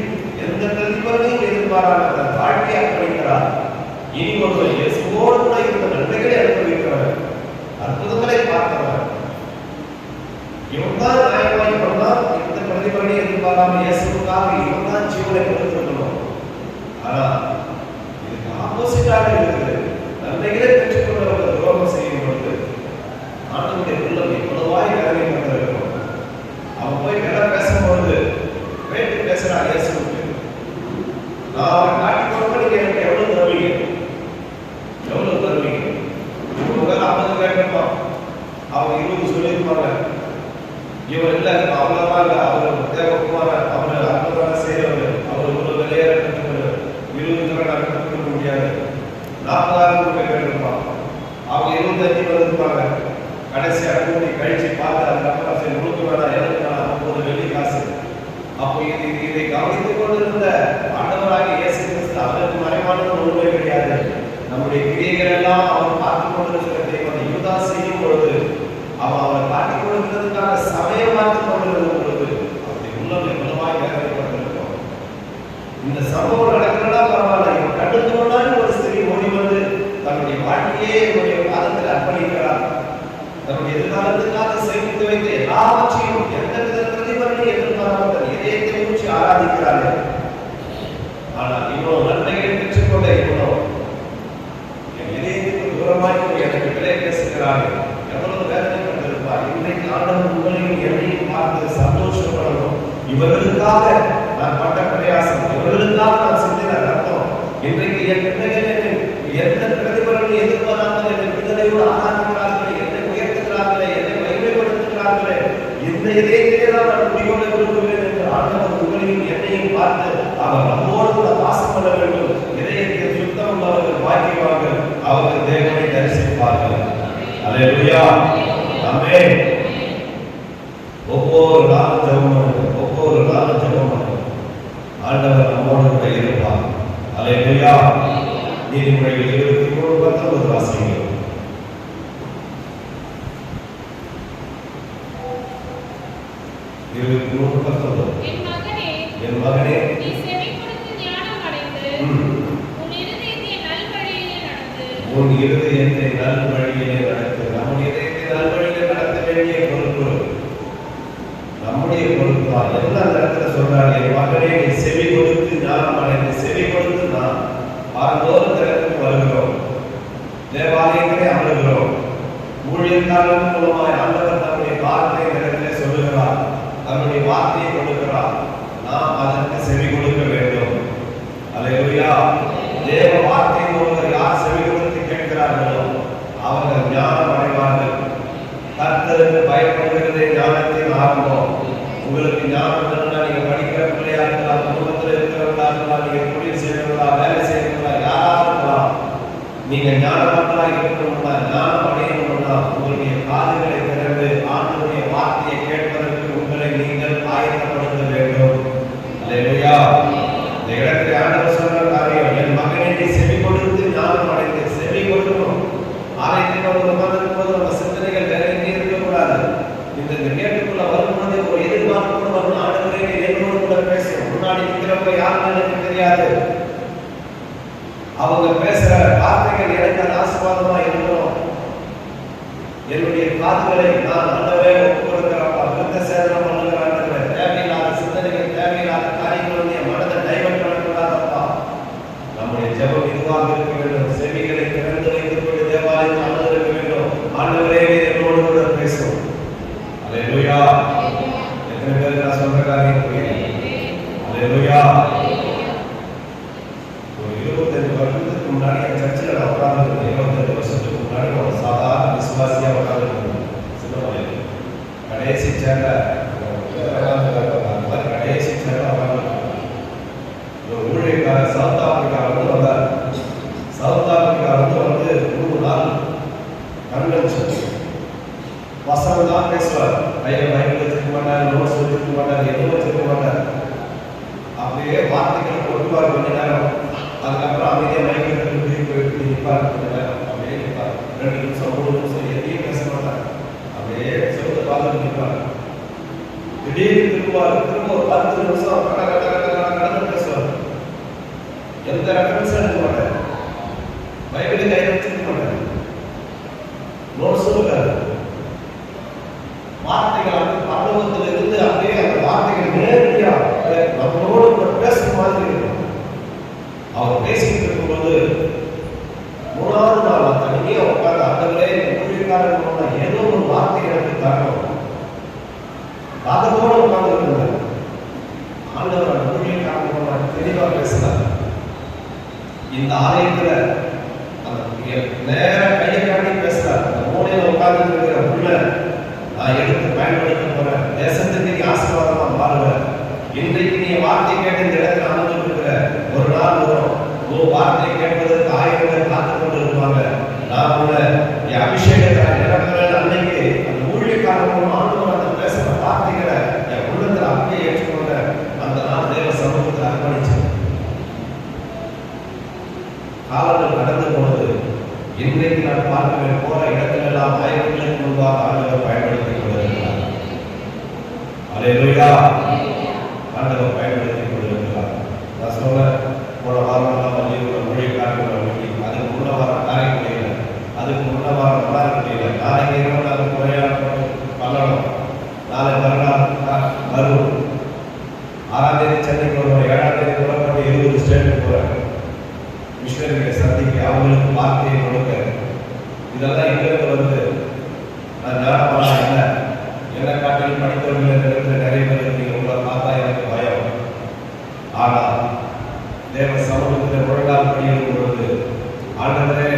எந்த பிரதிபலனையும் எதிர்பாராத தன் வாழ்க்கையை அர்ப்பணிக்கிறார். இனி ஒரு இயேசுவோடு கூட இருந்த நன்மைகளை அனுபவிக்கிறவர், அற்புதங்களை பார்க்கிறவர். இவன் தான் நியாயமாய் இவன் தான் எந்த பிரதிபலனையும் எதிர்பாராம இயேசுக்காக இவன் தான் ஜீவனை கொடுத்திருக்கணும். ஆனா இதுக்கு ஆப்போசிட்டாக இருக்குது. நன்மைகளை பெற்றுக்கொண்டவர்கள் துரோகம் செய்யும் பொழுது ஆண்டவருடைய உள்ளம் எவ்வளவாய் வேதனை கொண்டிருக்கும். அவன் போய் வேலை பேசும்பொழுது வேட்டு பேசுறான் இயேசுவுக்கு. நான் அவரை காட்டிக் கொடுக்க நீங்க எனக்கு எவ்வளவு தருவீங்க? எவ்வளவு தருவீங்க? 50 கேட்கணுமா? அவங்க 20 சொல்லியிருப்பாங்க. இவர் இல்லை, அவ்வளவா இல்லை, அவர் தேவகுமார, அவர் அற்புதமான செய்யறவர், அவர் ஒரு விலையேற கற்றுக்கொள்வர். 20 நான் கற்றுக்கொள்ள முடியாது. 40,000 ரூபாய் கேட்டிருப்பான். அவங்க 25 வந்துருப்பாங்க. கடைசி அனுமதி கழிச்சு பார்த்து அதுக்கப்புறம் சரி முழுக்க வேணாம், எனக்கு வேணாம், 30 வெள்ளி காசு. அப்போ இதை கவனித்துக் கொண்டிருந்த ஆண்டவராகிய இயேசு கிறிஸ்து அவருக்கு மறைவானது ஒன்றுமே கிடையாது. நம்முடைய கிரியைகள் எல்லாம் அவர் பார்த்துக் கொண்டிருக்கிற தெய்வம். யூதாஸ் செய்யும் பொழுது அவன் அவரை காட்டிக் கொடுக்கிறதுக்காக சமயம் பார்த்துக் கொண்டிருந்த பொழுது அவருடைய உள்ளம் எவ்வளவாய் வேதனைப்பட்டிருக்கும். இந்த சம்பவம் நடக்கிறதா பரவாயில்ல, இவன் கண்ணுக்கு முன்னாடி ஒரு ஸ்திரீ ஓடி வந்து தன்னுடைய வாழ்க்கையே என்னுடைய பாதத்தில் அர்ப்பணிக்கிறார். தன்னுடைய எதிர்காலத்துக்காக சேமித்து வைத்த எல்லாவற்றையும் எந்தவித பிரதிபலனையும் எதிர்பாராமல் இதயத்தை ஊற்றி ஆராதிக்கிறார்கள். ஆனால் இவ்வளவு நன்மைகளை பெற்றுக்கொண்ட இவனும் என் இதயத்துக்கு தூரமாய் போய் எனக்கு விலை பேசுகிறார்கள். எவ்வளவு வேதனை கொண்டிருப்பார். இன்றைக்கு ஆண்டவர் உங்களையும் என்னையும் பார்த்து சந்தோஷப்படணும். இவர்களுக்காக நான் பட்ட பிரயாசம், இவர்களுக்காக நான் சிந்தின ரத்தம், இன்றைக்கு என் பிள்ளைகள் எந்த பிரதிபலனையும் எதிர்பாராமல் என்னை விடுதலையோடு ஆராதிக்கிறார்களே, என்னை உயர்த்துகிறார்களே, என்னை மகிமைப்படுத்துகிறார்களே, இந்த இதயத்திலே தான் நான் குடிகொள்ள விரும்புகிறேன் என்று ஆண்டவர் உங்களையும் என்னையும் பார்த்து அவர் நம்மோடு கூட பாசம் கொள்ள வேண்டும். இதயத்தில் சுத்தம் உள்ளவர்கள் பாக்கியவான்கள், அவர்கள் தேவனை தரிசிப்பார்கள். அல்லேலூயா, ஆமென். ஒவ்வொரு நாளும் ஜெபம் பண்ணுங்க, ஒவ்வொரு நாளும் ஜெபம் பண்ணுங்க. ஆண்டவர் நம்மோடு கூட இருப்பார். அல்லேலூயா. நீதிமொழிகள் 23:19 வாசிக்கிறோம். 23:19. என் மகனே, நீ செவி கொடுத்து ஞானம் அடைந்து உன் இருதயத்தை நல்வழியிலே நடத்து. உன் இருதயத்தை நல்வழியிலே நடத்து. நம்முடைய இதயத்தை நல்வழியிலே நடத்த வேண்டிய பொறுப்பு நம்முடைய பொறுப்பு தான். என்ன அந்த இடத்துல சொல்றாங்க? என் மகனே, நீ செவி கொடுத்து ஞானம் அடைந்து. செவி கொடுத்து நான் வாரந்தோறும் திறத்துக்கு வருகிறோம், தேவாலயத்திலே அமர்கிறோம், ஊழியக்காரர்கள் மூலமாய் ஆண்டவர் நம்முடைய வார்த்தை நேரத்திலே சொல்லுகிறார், தன்னுடைய வார்த்தையை கொடுக்கிறார். நாம் அதற்கு செவி கொடுக்க வேண்டும். அல்லேலூயா. தேவ வார்த்தை ஒருவர் யார் செவி கொடுத்து கேட்கிறார்களோ அவர்கள் ஞானம் அடைவார்கள். கர்த்தருக்கு பயப்படுகிறதே ஞானத்தின் ஆரம்பம். உங்களுக்கு ஞானம் வேணும்னா நீங்க படிக்கிற பிள்ளையா இருக்கலாம், குடும்பத்தில் இருக்கிறவங்களா இருக்கலாம், நீங்க தொழில் செய்யறவங்களா, வேலை செய்யறவங்களா, யாராவது இருக்கலாம். நீங்க ஞானவர்களா இருக்கணும்னா, ஞானம் அடையணும்னா உங்களுடைய காதுகளை திறந்து ஆண்டவருடைய வார்த்தையை கேட்பதற்கு உங்களை நீங்கள் ஆயத்தப்படுத்த வேண்டும். அல்லேலூயா. இந்த இடத்துல ஆண்டவர் சொல்ற காரியம், என் மகனே, நீ செவி கொடுத்து ஞானம் அடைந்து. செவி கொடுக்கணும். ஆலயத்தில் ஒரு உட்கார்ந்து போது நம்ம சிந்தனைகள் வேற எங்கேயும் இருக்கக்கூடாது. இந்த கேட்டுக்குள்ள வரும்போது ஒரு எதிர்பார்ப்பு வரும். ஆண்டவரே, என்னோடு கூட பேசும். முன்னாடி நிற்கிறவங்க யாருன்னு எனக்கு தெரியாது. அவங்க பேசுற வார்த்தைகள் எனக்கு அது ஆசீர்வாதமா இருக்கணும். என்னுடைய காதுகளை நான் ஆண்டவரே ஒப்புக்கொடுக்கிறப்பா, விருத்த சேதனம் பண்ணுகிறாங்க. தேவையில்லாத சிந்தனைகள், தேவையில்லாத காரியங்களுடைய மனதை டைவர்ட் பண்ணக்கூடாதப்பா. நம்முடைய ஜெபம் இதுவாக இருக்க வேண்டும். செவிகளை திறந்து வைத்துக் கொண்டு தேவாலயம் அமர்ந்திருக்க வேண்டும். ஆண்டவரே, என்னோடு கூட பேசும். அல்லேலூயா. எத்தனை பேருக்கு நான் சொல்ற காரியம் புரியுது? அல்லேலூயா. ஒரு 25 வருஷத்துக்கு முன்னாடி என் சர்ச்சில் நான் உட்கார்ந்து 25 வருஷத்துக்கு முன்னாடி ஒரு சாதாரண விசுவாசியா உட்கார்ந்து சின்னமலையில் கடைசி சேர்ல கடைசி சேர்ல உட்கார்ந்து ஒரு ஊழியக்காரர் சவுத் ஆப்பிரிக்கா வந்து வந்தார். சவுத் ஆப்பிரிக்கா வந்து 3 நாள் கன்வென்ஷன். வசனம் தான் பேசுவார். கையில பைபிள் வச்சிருக்க மாட்டார், நோட்ஸ் வச்சிருக்க மாட்டார், எதுவும் வச்சிருக்க மாட்டார். அப்படியே வார்த்தைகள் கொட்டுவார் கொஞ்ச நேரம். அதுக்கப்புறம் அமைதியாக மைக்கில் போயிட்டு நிற்பார். கொஞ்ச நேரம் அப்படியே நிற்பார். 2 நிமிஷம் 3 நிமிஷம் எதையும் பேச மாட்டார். அப்படியே செவத்தை பார்த்துட்டு நிற்பார். திடீர்னு திரும்புவார். திரும்ப ஒரு 10 நிமிஷம் கடந்து பேசுவார். எந்த ரெஃபரன்ஸும் எடுக்க மாட்டார். பைபிளை கையில் வச்சிருக்க மாட்டார். நோட்ஸும் இருக்காது. வார்த்தைகள் அந்த பரலோகத்தில் இருந்து அப்படியே அந்த வார்த்தைகள் நேரடியா நம்மளோடு பேசுற மாதிரி இருக்கும். அவர் பேசிட்டு இருக்கும்போது 3வது நாள் தனியே உட்கார்ந்து ஆண்டவரே, ஊழியக்காரன் ஏதோ ஒரு வார்த்தை எனக்கு தரணும். தாகத்தோடு உட்கார்ந்து இருந்தார். ஆண்டவர் அந்த ஊழியக்காரன் தெளிவாக பேசினார். இந்த ஆலயத்துல நேர கையை காட்டி பேசுறார். அந்த மூலையில உட்கார்ந்து இருக்கிற உள்ள நான் எடுத்து பயன்படுத்த போறேன். தேசத்துக்கு நீ ஆசீர்வாதமா மாறுவேன். இன்றைக்கு நீ வார்த்தை கேட்டு இந்த இடத்துல அமர்ந்து இருக்கிற ஒரு நாள் வரும். உன் வார்த்தை கேட்பதற்கு 1000 பேர் காத்து கொண்டு இருப்பாங்க. நான் கூட என் அபிஷேகத்தை நிரப்புறேன். அன்னைக்கு அந்த ஊழியக்காரங்களும் ஆண்டவர் அந்த பேசுற வார்த்தைகளை என் உள்ளத்துல அப்படியே ஏற்றுக்கொண்ட அந்த நாள் தேவ சமூகத்தில் அர்ப்பணிச்சு. காலங்கள் கடந்து போனது. இன்றைக்கு நான் பார்க்க போற இடத்துல எல்லாம் 1000 பேருக்கு முன்பாக ஆண்டவர் பயன்படுத்திக் கொண்டிருக்கிறார். அல்லேலூயா. ஆண்டவர் பயன்படுத்திக் கொண்டிருக்கிறார். நான் சொல்றேன், சென்னைக்கு ஒரு 7ஆம் தேதி புறப்பட்டு 20 ஸ்டேட்டுக்கு போறாங்க. மிஷனரிகளை சந்திக்க, அவங்களுக்கு வார்த்தையை கொடுக்க. இதெல்லாம் எங்களுக்கு வந்து ஞானமான என்ன காட்டில் படித்தவர்கள் நிறைய பேர் இருக்கீங்க. உங்களை பார்த்தா எனக்கு பயம். ஆனால் தேவ சமூகத்தில் முழங்கால் படியும் பொழுது, ஆண்டவரே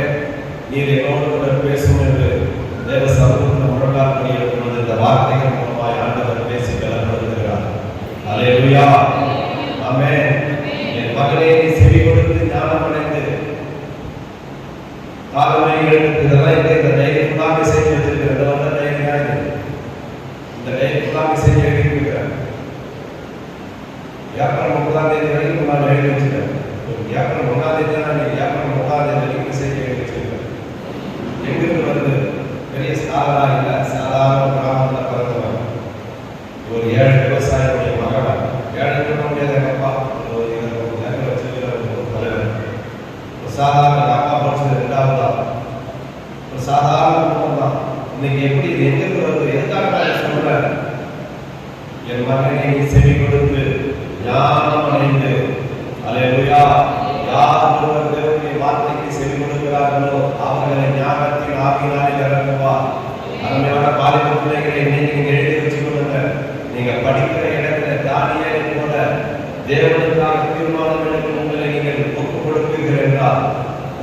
நீர் என்னோடு கூட பேசும் என்று தேவ சமூகத்தில் முழங்கால் படியும் பொழுது இந்த வார்த்தைகள் மூலமாய் ஆண்டவர் பேசி பலப்படுத்துகிறார். அல்லேலூயா, ஆமென். என் மகனே நீ செவி கொடுத்து ஞானம் அடைந்து காலமே எழுந்து. இதெல்லாம் இந்த தைரியமாக செய்து வச்சிருக்கிறேன். இந்த தைரியமாக செய்ய எழுதியிருக்கிறேன். வியாபாரம் 30ஆம் தேதி வரைக்கும் நான் எழுதி வச்சிருக்கேன். வியாபாரம் 1ஆம் தேதி தான் வியாபாரம் 3ஆம் தேதி வரைக்கும் செய்ய எழுதி வச்சிருக்கேன். எங்கிருந்து வருது? பெரிய ஸ்காலரா இல்லை, சாதாரண கிராமத்தில் பிறந்தவன். ஒரு 7 விவசாயியுடைய மகன். 7 சொல்ல முடியாது. எங்கள் அப்பா வச்சிருக்கிற ஒரு தலைவர். ஒரு சாதாரண அப்பா படிச்சது 2ஆவதா ஒரு சாதாரண குடும்பம் தான். இன்னைக்கு எப்படி இது எங்கிருந்து வருது? எதுக்காக நான் சொல்றேன்? என் மகனை செவி கொடுத்து ஞானம் அடைந்து. அல்லேலூயா, யார் ஒருவர் தேவனுடைய வார்த்தைக்கு செவி கொடுக்கிறார்களோ அவர்களை ஞானத்தின் ஆவியினாலே நிரப்புவார். அருமையான வாலிப பிள்ளைகளை இன்னைக்கு நீங்க எழுதி வச்சுக்கொள்ளுங்க. நீங்க படிக்கிற இடத்துல தானியேலை போல தேவனுக்காக தீர்மானம் எடுக்கும் உங்களை நீங்கள் ஒப்புக் கொடுப்பீர்கள் என்றால்,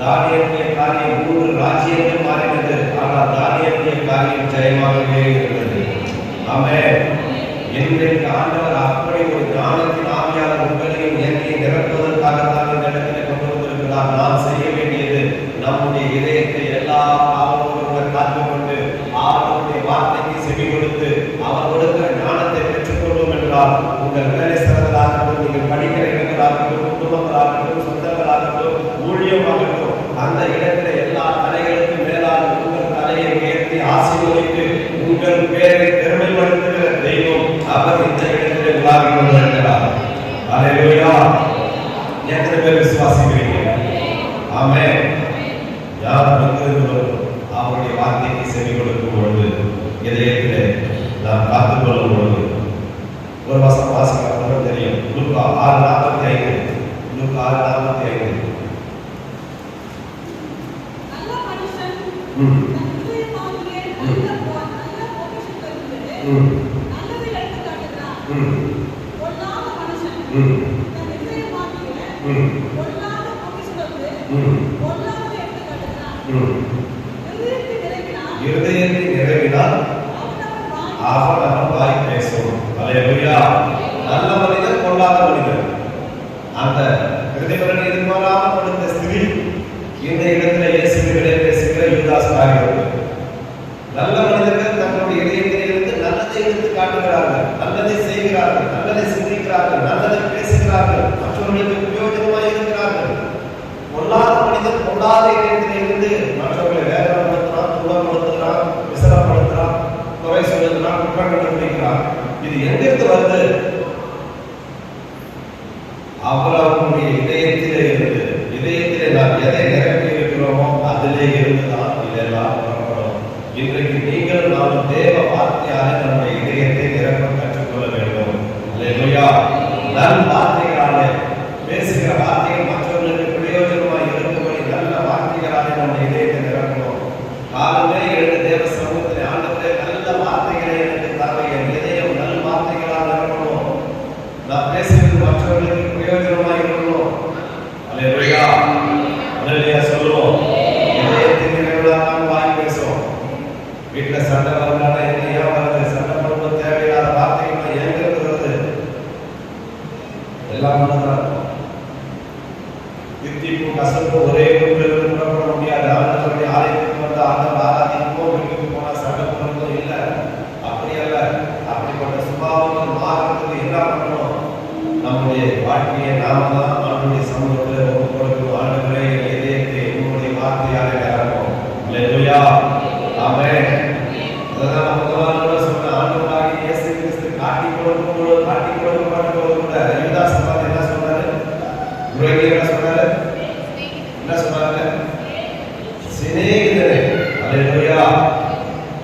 தானியேலுடைய காரியம் 3 ராஜ்யங்கள் மாறினது. ஆனால் தானியேலுடைய காரியம் ஜெயமாகவே இருந்தது. ஆமென். இன்றைக்கு ஆண்டவர் அப்படி ஒரு ஞானத்தின் ஆவியாளர் உங்களையும் என்னையும் நிரப்புவதற்காகத்தான் இந்த இடத்துல கொண்டு வந்திருக்கிறார். நாம் செய்ய வேண்டியது நம்முடைய இதயத்தை எல்லா பாவங்களோடு காத்துக்கொண்டு அவருடைய வார்த்தைக்கு செவி கொடுத்து அவர் கொடுக்கிற ஞானத்தை பெற்றுக்கொள்வோம் என்றால், உங்கள் வேலை சிறந்ததாகட்டும், நீங்கள் படிக்கிற இடங்களாகட்டும், குடும்பங்களாகட்டும், சொந்தங்களாகட்டும், ஊழியமாகட்டும், அந்த இடத்துல எல்லா தலைகளுக்கும் மேலாக உங்கள் தலையை உயர்த்தி ஆசீர்வதித்து உங்கள் பேரை பெருமைப்படுத்துகிற தெய்வம் அவர் இந்த இடத்திலே உலாவி கொண்டிருக்கிறார். அல்லேலூயா, எத்தனை பேர் விசுவாசிக்கிறீங்க? ஆமென். யார் எங்கிருந்து அவருடைய வார்த்தைக்கு செவி கொடுக்கும் பொழுது, இதயத்திலே நாம் காத்துக்கொள்ளும் பொழுது, ஒரு வசனம் வாசிக்க தெரியும். லூக்கா 6:45. லூக்கா 6:45. இருதயத்தை நிறைவினால் அவன் வாய் பேசும். அல்லேலூயா. நல்ல மனிதர், பொல்லாத மனிதர். அந்த இருதயத்தை எதிர்பாராமல் கொடுத்த ஸ்திரீ இந்த இடத்துல இயேசுவிலே பேசுகிற யூதாஸ் காரியர்கள். நல்ல மனிதர்கள் தங்களுடைய இதயத்திலிருந்து நல்லதை எடுத்து காட்டுகிறார்கள், நல்லதை செய்கிறார்கள், நல்லதை சிந்திக்கிறார்கள், நல்லதை பேசுகிறார்கள், மற்றவர்களுக்கு பிரயோஜனமாக இருக்கிறார்கள். பொல்லாத மனிதன் பொல்லாத இதயத்திலிருந்து மற்றவர்களை வேதனைப்படுத்துகிறான், துன்பப்படுத்துகிறான், விசனப்படுத்துகிறான், குறை சொல்லுகிறான், குற்றம் கண்டுபிடிக்கிறான். இது எங்கிருந்து வருது? அவர்களுடைய இதயத்திலே இருந்து. இதயத்திலே நாம் எதை நிரப்பி இருக்கிறோமோ அதிலே இருந்துதான் இதெல்லாம் புறப்படும். இன்றைக்கு நீங்கள் நாம் தேவ வார்த்தையாலே நம்முடைய இதயத்தை நிரப்ப கற்றுக்கொள்ள வேண்டும். அல்லேலூயா. நல் வார்த்தைகளாலே பேசுகிற வார்த்தைகள் மற்றவர்களுக்கு பிரயோஜனமாக இருக்கும்படி நல்ல வார்த்தைகளாலே நம்முடைய இதயத்தை நிரப்பணும். காலமே எழுந்த தேவ சமூகத்திலே, ஆண்டவரே நல்ல வார்த்தைகளை எனக்கு தர, என் இதயம் நல் வார்த்தைகளால் நிரப்பணும். நான் பேசுகிறது மற்றவர்களுக்கு பிரயோஜனமாக இருக்கணும். அல்லேலூயா. அல்லேலூயா சொல்லுவோம். இதயத்தின் நிறைவுதான் வாய் பேசும். வீட்டில் சண்டை வரலான என்ன ஏன் வருது? சண்டை போடும்போது தேவையில்லாத வார்த்தைகள் எங்கிருந்து வருது? எல்லாம் ஒன்றுதான். தித்திப்பும் கசப்பும் ஒரே குழுவில் புறப்பட முடியாது. ஆண்டவருடைய ஆலயத்துக்கு வந்து ஆண்டவர் ஆராதிப்போம், வீட்டுக்கு போனால் சண்டை போடுறதும் இல்லை. அப்படி அல்ல. அப்படிப்பட்ட சுபாவங்கள் மாறுறதுக்கு என்ன பண்ணணும்? நம்முடைய வாழ்க்கையை நாம தான் ஆண்டவருடைய சமூகத்தில் ஒப்புக் கொடுக்கணும். ஆண்டவரே இதயத்தை உங்களுடைய வார்த்தையாலே நிரப்பும். அல்லேலூயா. ஆமென். அதனால முதலாவது சொன்ன ஆண்டவராகிய இயேசு கிறிஸ்து காட்டி கொடுக்கப்பட்ட போது கூட யூதாஸ் என்ன சொன்னாரு? என்ன சொன்னாரு? என்ன சொன்னாரு? சிநேகிதரே. அல்லேலூயா.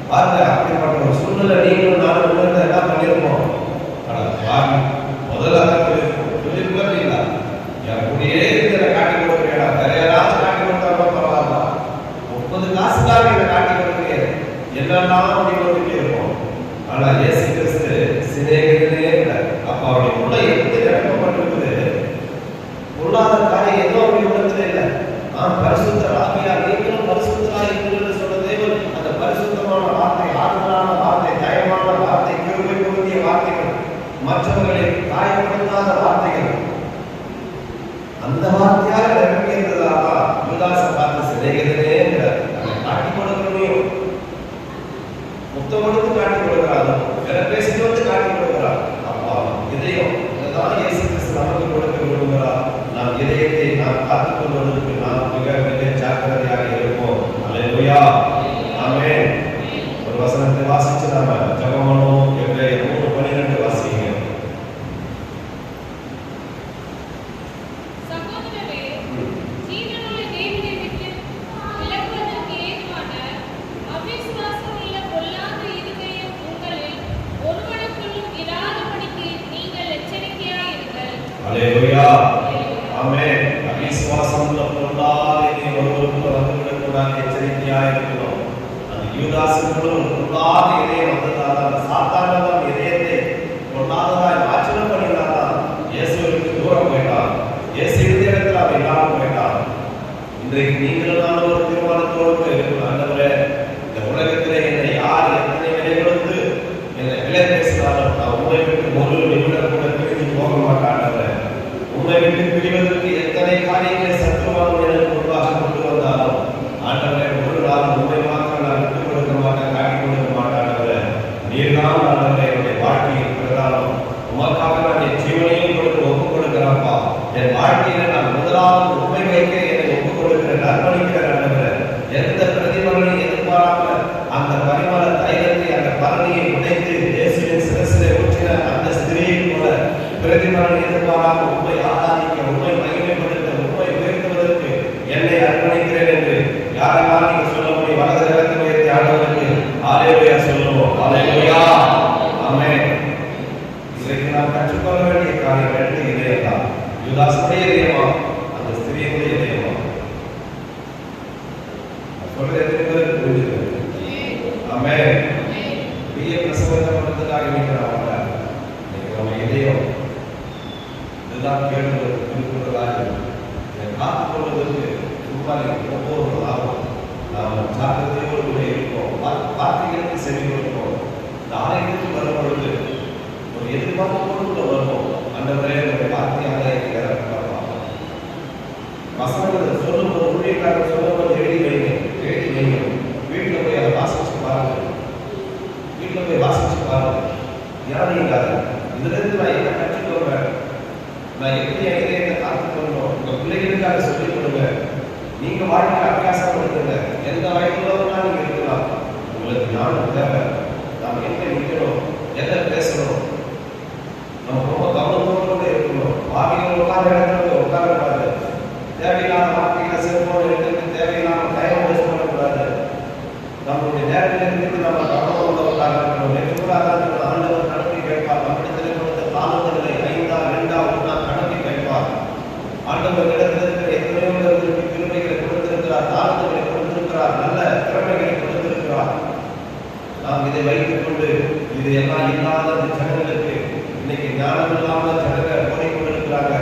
பாருங்க, அப்படிப்பட்ட ஒரு சூழ்நிலை நீங்களும் நானும் உணர்ந்து என்ன பண்ணிருப்போம்? முதல்ல அந்த வார்த்தையாக நிரம்பியிருந்ததாக யூதாசை பார்த்து சிநேகிதனேங்கிறார். அதை காட்டி கொடுக்கணும், முத்தம் கொடுத்து காட்டி கொடுக்கிறார், வேற பேசிட்டு வந்து காட்டி கொடுக்கிறார். அப்பா இதயம் இதுதான் இயேசு கிறிஸ்து நமக்கு கொடுக்க விரும்புகிறார். நாம் இதயத்தை நாம் காத்துக் கொள்வதற்கு நாம் மிக மிக ஜாக்கிரதையாக இருப்போம். அல்லேலூயா, ஆமென். ஒரு வசனத்தை வாசிச்சு நாம ஜெபம் பண்ணுவோம். எபிரேயர் 3:12 வாசிங்க. சகோதரரே, ஜீவனுள்ள தேவனை விட்டு விலகுவதற்கு ஏதுவான அவிசுவாசமுள்ள பொல்லாத இருதயம் உங்களில் ஒருவனுக்குள்ளும் இராதபடிக்கு நீங்கள் எச்சரிக்கையாயிருங்கள். அல்லேலூயா, ஆமென். அவிசுவாசமுள்ள பொல்லாத இருதயம் ஒருவருக்குள்ள வந்துவிடக்கூடாது, எச்சரிக்கையாயிருக்கணும். அந்த யூதாசுக்குள்ள ஒரு பொல்லாத இதயம் வந்ததால் சாத்தானவன் இதயத்தை பொல்லாததாய் மாற்றம் பண்ணினாதான் இயேசுவுக்கு தூரம் போயிட்டான். இயேசு இதயத்தில் அவன் இல்லாமல் போயிட்டான். இன்றைக்கு நீங்களும் ஒரு தீர்மானத்தோடு இருக்கணும். ஆண்டவரே, இந்த உலகத்திலே என்னை யார் எத்தனை விலை கொடுத்து என்னை விலை பேசினாலும் நான் உண்மை விட்டு ஒரு நிமிடம் கூட பிரிந்து போக மாட்டாண்டவரே. உண்மை விட்டு பிரிவதற்கு எத்தனை காரியங்களை சத்துருவான் எனக்கு முன்பாக கொண்டு வந்தாலும் ஆண்டவரே, ஒரு நாள் உண்மை மாத்திரம் நான் விட்டுக் கொடுக்க மாட்டேன், காட்டி கொடுக்க மாட்டாண்டவரே. நீர்தான் ஆண்டவரே என்னுடைய வாழ்க்கையின் பிரதானம். உமக்காக நான் என் ஜீவனையும் கொடுத்து ஒப்புக் கொடுக்கிறேன்ப்பா. என் வாழ்க்கையில நான் முதலாவது உண்மை வைக்க என்னை ஒப்புக் கொடுக்கிறேன், அர்ப்பணிக்கிறேன் ஆண்டவரே. எந்த பிரதிபலனையும் எதிர்பாராம அந்த பரிமள தைலத்தை அந்த பரணியை உடைத்து இயேசுவின் சிரசிலே ஊற்றின அந்த ஸ்திரீயை போல பிரதிபலனை எதிர்பாராம உண்மை ஆராதிக்க, உண்மை மகிமைப்படுத்த, உண்மை உயர்த்துவதற்கு என்னை அர்ப்பணிக்கிறேன் என்று யாரெல்லாம் நீங்க சொல்ல முடியும்? வலது கரத்தை உயர்த்தி ஆண்டவருக்கு அல்லேலூயா சொல்லுவோம். அல்லேலூயா, ஆமென். இன்றைக்கு நாம் கற்றுக்கொள்ள வேண்டிய காரியம் ரெண்டு இதயம் தான். யூதாசுடைய இதயமா, அந்த ஸ்திரீயுடைய இதயமா? சொல்றது எத்தனை பேருக்கு புரிஞ்சுது? ஆமென். பெரிய பிரசவத்தை பண்ணுறதுக்காக நிற்கிறாங்க. நம்ம இதயம் இதுதான் கேட்பதற்கு திருக்குறளாக இதை காத்துக் கொள்வதற்கு ஒவ்வொரு நாளும் நாம் ஜாக்கிரதையோடு கூட இருப்போம். வார்த்தைகளுக்கு செவி கொடுப்போம். இந்த ஆலயத்துக்கு வரும்பொழுது ஒரு எதிர்பார்ப்போடு கூட வருவோம். ஆண்டவரே, நம்முடைய வார்த்தையாக வசனங்களை சொல்லும்போது ஊழியக்காரர் சொல்லும்போது எழுதி வைங்க, எழுதி வைங்க. வீட்டில் போய் அதை வாசிச்சு பாருங்க, வீட்டில் போய் வாசிச்சு பாருங்க. யாரையும் இதிலிருந்து நான் என்ன கற்றுக்கொள்வேன், நான் எப்படி என் இதயத்தை காத்துக்கொள்ளணும், உங்கள் பிள்ளைகளுக்காக சொல்லிக் கொடுங்க. நீங்க வாழ்க்கையில் அபியாசப்படுத்துங்க. எந்த வயதுலன்னா நீங்க இருக்கலாம். உங்களுக்கு ஞானம் தேவை. நாம் எங்க நிற்கணும், எதை பேசணும், நம்ம ரொம்ப கவனத்தோடு இருக்கணும். வாக்கியம் உட்கார இடத்துல உட்காரக்கூடாது. தேவையில்லாத வார்த்தைகளை செல்போன் எடுத்து தேவையில்லாம டைம் வேஸ்ட் பண்ணக்கூடாது. நம்மளுடைய நேரத்திலிருந்து நம்ம கவனத்தோடு உட்காரணும். நேற்று கூட அதான் ஆண்டவர் கணக்கு கேட்பார். நம்மிடத்தில் கொடுத்த தாளங்களை 5 2 1 கணக்கு கேட்பார். ஆண்டவர் இடத்திலிருந்து எத்தனையோ பேருக்கு கிருபைகளை கொடுத்திருக்கிறார், தாளங்களை கொடுத்திருக்கிறார், நல்ல திறமைகளை கொடுத்திருக்கிறார். நாம் இதை வைத்துக் கொண்டு இது எல்லாம் இல்லாத ஜனங்களுக்கு இன்னைக்கு ஞானம் இல்லாத ஜனங்கள் ஓடிக்கொண்டிருக்கிறாங்க.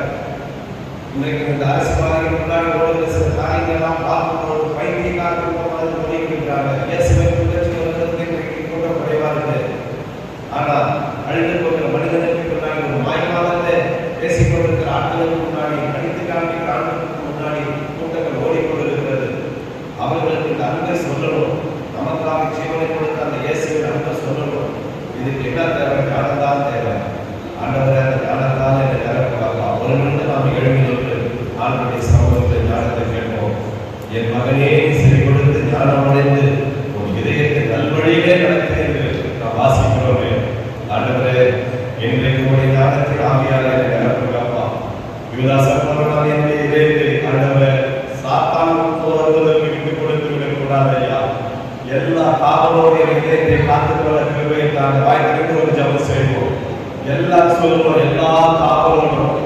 இன்றைக்கு இந்த அரசியல்வாதிகள் முன்னாடி ஓடுகிற சில காரியங்கள்லாம் பார்க்கும்போது பைத்தியக்காரர்கள் மாதிரி ஓடிக்கிறாங்க. இயேசுவை புகழ்ச்சி வருவதற்கு இன்றைக்கு கூட்டம் குறைவாக. ஆனால் அழிந்து போகிற மனிதனுக்கு முன்னாடி ஒரு மாயமானத்தை பேசிக் கொண்டிருக்கிற ஆட்களுக்கு முன்னாடி, அடித்து காண்பிக்கிற ஆட்களுக்கு முன்னாடி கூட்டங்கள் ஓடிக்கொண்டிருக்கிறது. அவர்களுக்கு இந்த அன்பை சொல்லணும். நமக்காக ஜீவனை கொடுத்த அந்த இயேசுவின் அன்பை சொல்லணும். இதுக்கு என்ன தேவை? ஞானம் தான் தேவை. ஆண்டவரே, அந்த ஞானம் தான் என்னை நிரப்புவாங்க. ஒரு நிமிடம் நாம் எழுதி நின்று ஆண்டவருடைய சமூகத்தில் ஞானத்தை கேட்போம். என் மகனே, செவி கொடுத்து ஞானம் அடைந்து உன் இதயத்தை நல்வழியிலே நடத்தி என்று நாம் வாசிக்கிறோமே. ஆண்டவரே, இன்றைக்கு உடைய ஞானத்தில் ஆவியாக என்னை நிரப்புவாப்பா. யூதாசப்பவனால் என்னுடைய இதயத்தை ஆண்டவரே சாத்தான் வருவதற்கு விட்டுக் கொடுத்து விடக்கூடாது ஐயா. எல்லா காவலோடு என் இதயத்தை காத்துக்கொள்ள கிருபையை தாங்க. வாய்ப்பிற்கு ஒரு ஜெபம் செய்வோம். எல்லாரும் சொல்லுவோம், எல்லா காவலோடும்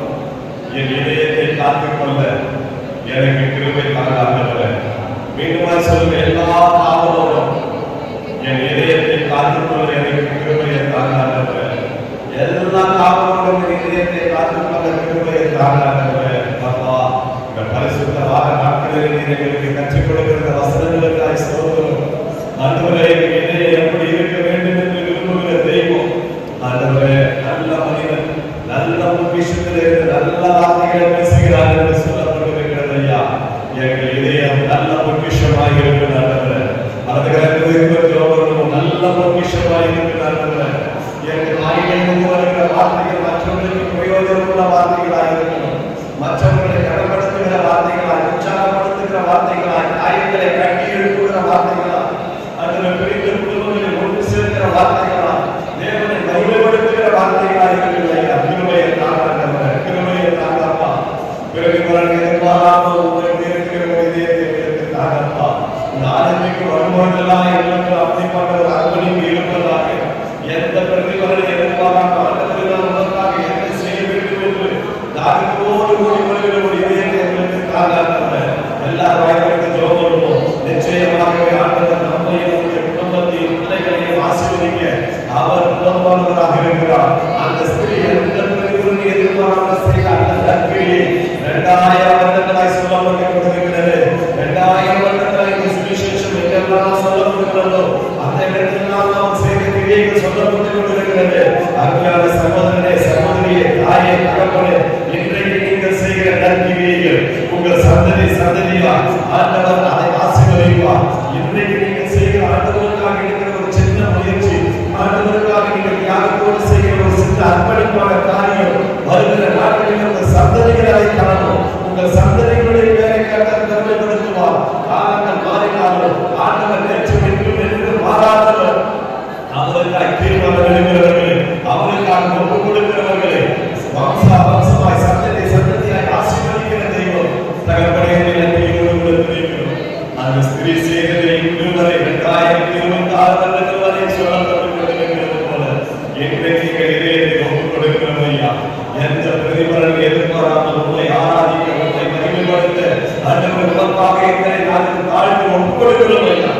என் இதயத்தை காத்துக்கொள்ள எனக்கு கிருபை தாங்க ஆண்டவரே. மீண்டும் சொல்லுங்க, எல்லா காவலோடும் என் இதயத்தை காத்துக்கொள்ள எனக்கு கிருபையை தாங்க ஆண்டவரே. எல்லா காவலோடும் என் இதயத்தை காத்துக்கொள்ள கிருபையை தாங்க ஆண்டவரே. அப்பா, இந்த பரிசுத்த வார நாட்களில் எங்களுக்கு கற்றுக் கொடுக்கிற வசனங்களுக்காய் ஸ்தோத்திரம். ஆண்டவரே, இதயம் எப்படி இருக்க வேண்டும் என்று விரும்புகிற தெய்வம் ஆண்டவரே. நல்ல மனிதன், நல்ல விஷயத்திலே நல்ல வார்த்தைகளை பேசுகிறார் என்று சொல்லப்பட்டிருக்கிறது ஐயா. எங்கள் இதயம் நல்ல பொக்கிஷமாய் இருக்கிறார். அது நல்ல பொக்கிஷமாய் இருக்கிறார். எங்கள் வாயிலிருந்து வருகிற வார்த்தைகள் மற்றவர்களுக்கு பிரயோஜனமுள்ள வார்த்தைகளாக இருக்கணும். மற்றவர்களை கடப்படுத்துகிற வார்த்தைகளாய், உற்சாகப்படுத்துகிற வார்த்தைகளாய், காயங்களை கட்டி எழுப்புகிற வார்த்தைகளாய், அதில் பிரிந்த குடும்பங்களை ஒன்று சேர்க்கிற வார்த்தைகளாய், தேவனை மகிமைப்படுத்துகிற வார்த்தைகளாய் இருக்கிறது. கிருபையை தாங்க, கிருபையை தாங்கப்பா. பிறகு எதிர்பாராமல் உங்களுக்கு இருக்கிற இதயத்தை தாங்கப்பா. இந்த ஆளுமைக்கு வரும்போதெல்லாம் எங்களுக்கு அப்படிப்பட்ட ஒரு அர்ப்பணிப்பு இருப்பதாக, எந்த பிரதிபலனை எதிர்பாராமல் ஆண்டவரை நான் உங்களுக்காக என்ன செய்ய வேண்டும் என்று தாகத்தோடு கூடி வருகிற ஒரு இதயத்தை எங்களுக்கு தாங்க. எல்லா வாய்ப்புகளுக்கு ஜெபம் பண்ணுவோம். நிச்சயமாகவே ஆண்டவர் நம்மையும் நம்முடைய குடும்பத்தையும் பிள்ளைகளையும் ஆசீர்வதிக்க அவர் புலம்பானவராக இருக்கிறார். அந்த ஸ்திரீ எந்த பிரதிபலனை எதிர்பாராமல் செய்த அந்த நற்கிரியை 2000 வருடங்களாய் சொல்லப்பட்டிருக்கிறது. 2000 வருடங்களாய் இந்த சுவிசேஷம் எங்கெல்லாம் சொல்லப்படுகிறதோ அந்த இடத்திலெல்லாம் நாம் செய்த கிரியைகள் சொல்லப்பட்டுக் கொண்டிருக்கிறது. அருமையான சகோதரனே, சகோதரியே, தாயே, தகப்பனே, இன்றைக்கு நீங்கள் செய்கிற நற்கிரியைகள் உங்கள் சந்ததியா ஆண்டவர் அதை ஆசீர்வதிப்பார். இன்றைக்கு நீங்கள் செய்கிற ஆண்டவருக்காக இருக்கிற ஒரு சின்ன முயற்சி, ஆண்டவருக்காக நீங்கள் தியாகத்தோடு செய்கிற ஒரு சின்ன அர்ப்பணிப்பான காரியம் வருகிற நாட்களில் உங்கள் சந்ததிகளை காணும். உங்கள் சந்ததிகளுடைய பேரை கர்த்தர் பெருமைப்படுத்துவார். காலங்கள் மாறினாலும் ஆண்டவர் நேற்று இன்றும் என்றும் மாறாதவர். அவருக்காய் தீர்மானம் எடுக்கிறவர்களே, அவருக்காக ஒப்பு கொடுக்கிறவர்களே, வம்சமாய் சந்ததியாய் ஆசீர்வதிக்கிற தெய்வம் தகப்பனே அந்த ஸ்திரீ செய்ததை இதுவரை 2026 வருடங்கள் வரை சொல்லப்பட்டிருக்கிறது போல இன்றைக்கு நீங்கள் இதயத்தை ஒப்புக் கொடுக்கிறோம் ஐயா. எந்த பிரதிபலனை எதிர்பாராமல் உங்களை ஆராதிக்க, உங்களை மகிமைப்படுத்த ஆண்டவர் உலகமாக எங்களை நாங்கள் தாழ்த்து ஒப்புக் கொடுக்கிறோம் ஐயா.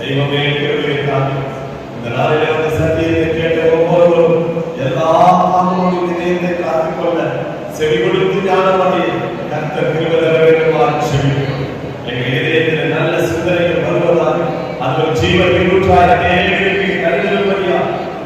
தெய்வமே கிருபையை தாங்க. இந்த நாளில் அந்த சத்தியத்தை கேட்ட ஒவ்வொருவரும் எல்லா பாவங்களும் இதயத்தை காத்துக்கொள்ள செவி கொடுத்து ஞானமடைய கர்த்தர் கிருபை தர வேண்டுமாறு செபிக்கிறோம். எங்கள் இதயத்தில் நல்ல சிந்தனைகள் வருவதாக அது ஒரு ஜீவ நீரூற்றாய் அநேகருக்கு கருதலும்படியா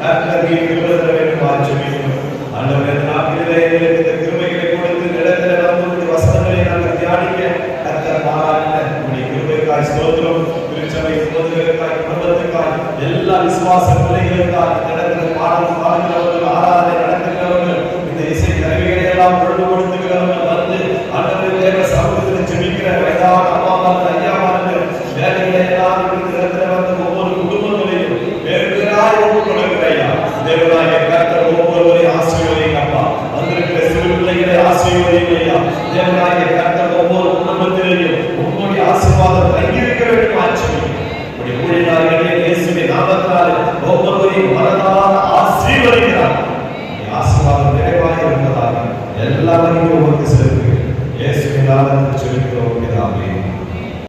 கர்த்தர் கிருபை தர வேண்டுமாறு செபிக்கிறோம். ஆண்டவரே, நாட்டிலே எங்களுக்கு இந்த கிருபைகளை கொடுத்து இடத்துல வந்து வசனங்களை நாங்கள் தியானிக்க கர்த்தர் பாராட்டின உங்களுடைய கிருபைக்காய் ஸ்தோத்திரம். திருச்சபை சகோதரர்களுக்காய், குடும்பத்துக்காய், எல்லா விசுவாச பிள்ளைகளுக்காய், இந்த இடத்துல பாடல் பாடுகிறவர்கள், ஆராதனை நடத்துகிறவர்கள், இந்த இசை கருவிகளை எல்லாம் பொழுது கொடுத்துகிறவர்கள் வந்து ஆண்டவரே தேவ சமூகத்தில் ஜெபிக்கிற வயதான அம்மாமார்கள், ஐயாமார்கள், வேலைகளை எல்லாம் இந்த இடத்துல வந்து ஒவ்வொரு குடும்பங்களையும் வேறு வேறாய் ஒப்புக் கொடுக்கிறையா. தேவனாய கர்த்தர் ஒவ்வொருவரையும் ஆசீர்வதிங்கப்பா. வந்திருக்கிற சிறு பிள்ளைகளை ஆசீர்வதிங்கய்யா. தேவனாய கர்த்தர் ஒவ்வொரு குடும்பத்திலேயும் உங்களுடைய ஆசீர்வாதம் தங்கியிருக்க வேண்டும். உங்களுடைய ஊழியர்களே இயேசுவின் நாமத்தினாலே ஒவ்வொருவரையும் மனதார ஆசீர்வதிக்கிறார். ஆசீர்வாதம் நிறைவாக இருப்பதாக எல்லா மகிமையும் உமக்கு செலுத்துகிறேன். இயேசுவின் நாமத்தில் ஜெபிக்கிறோம் பிதாவே.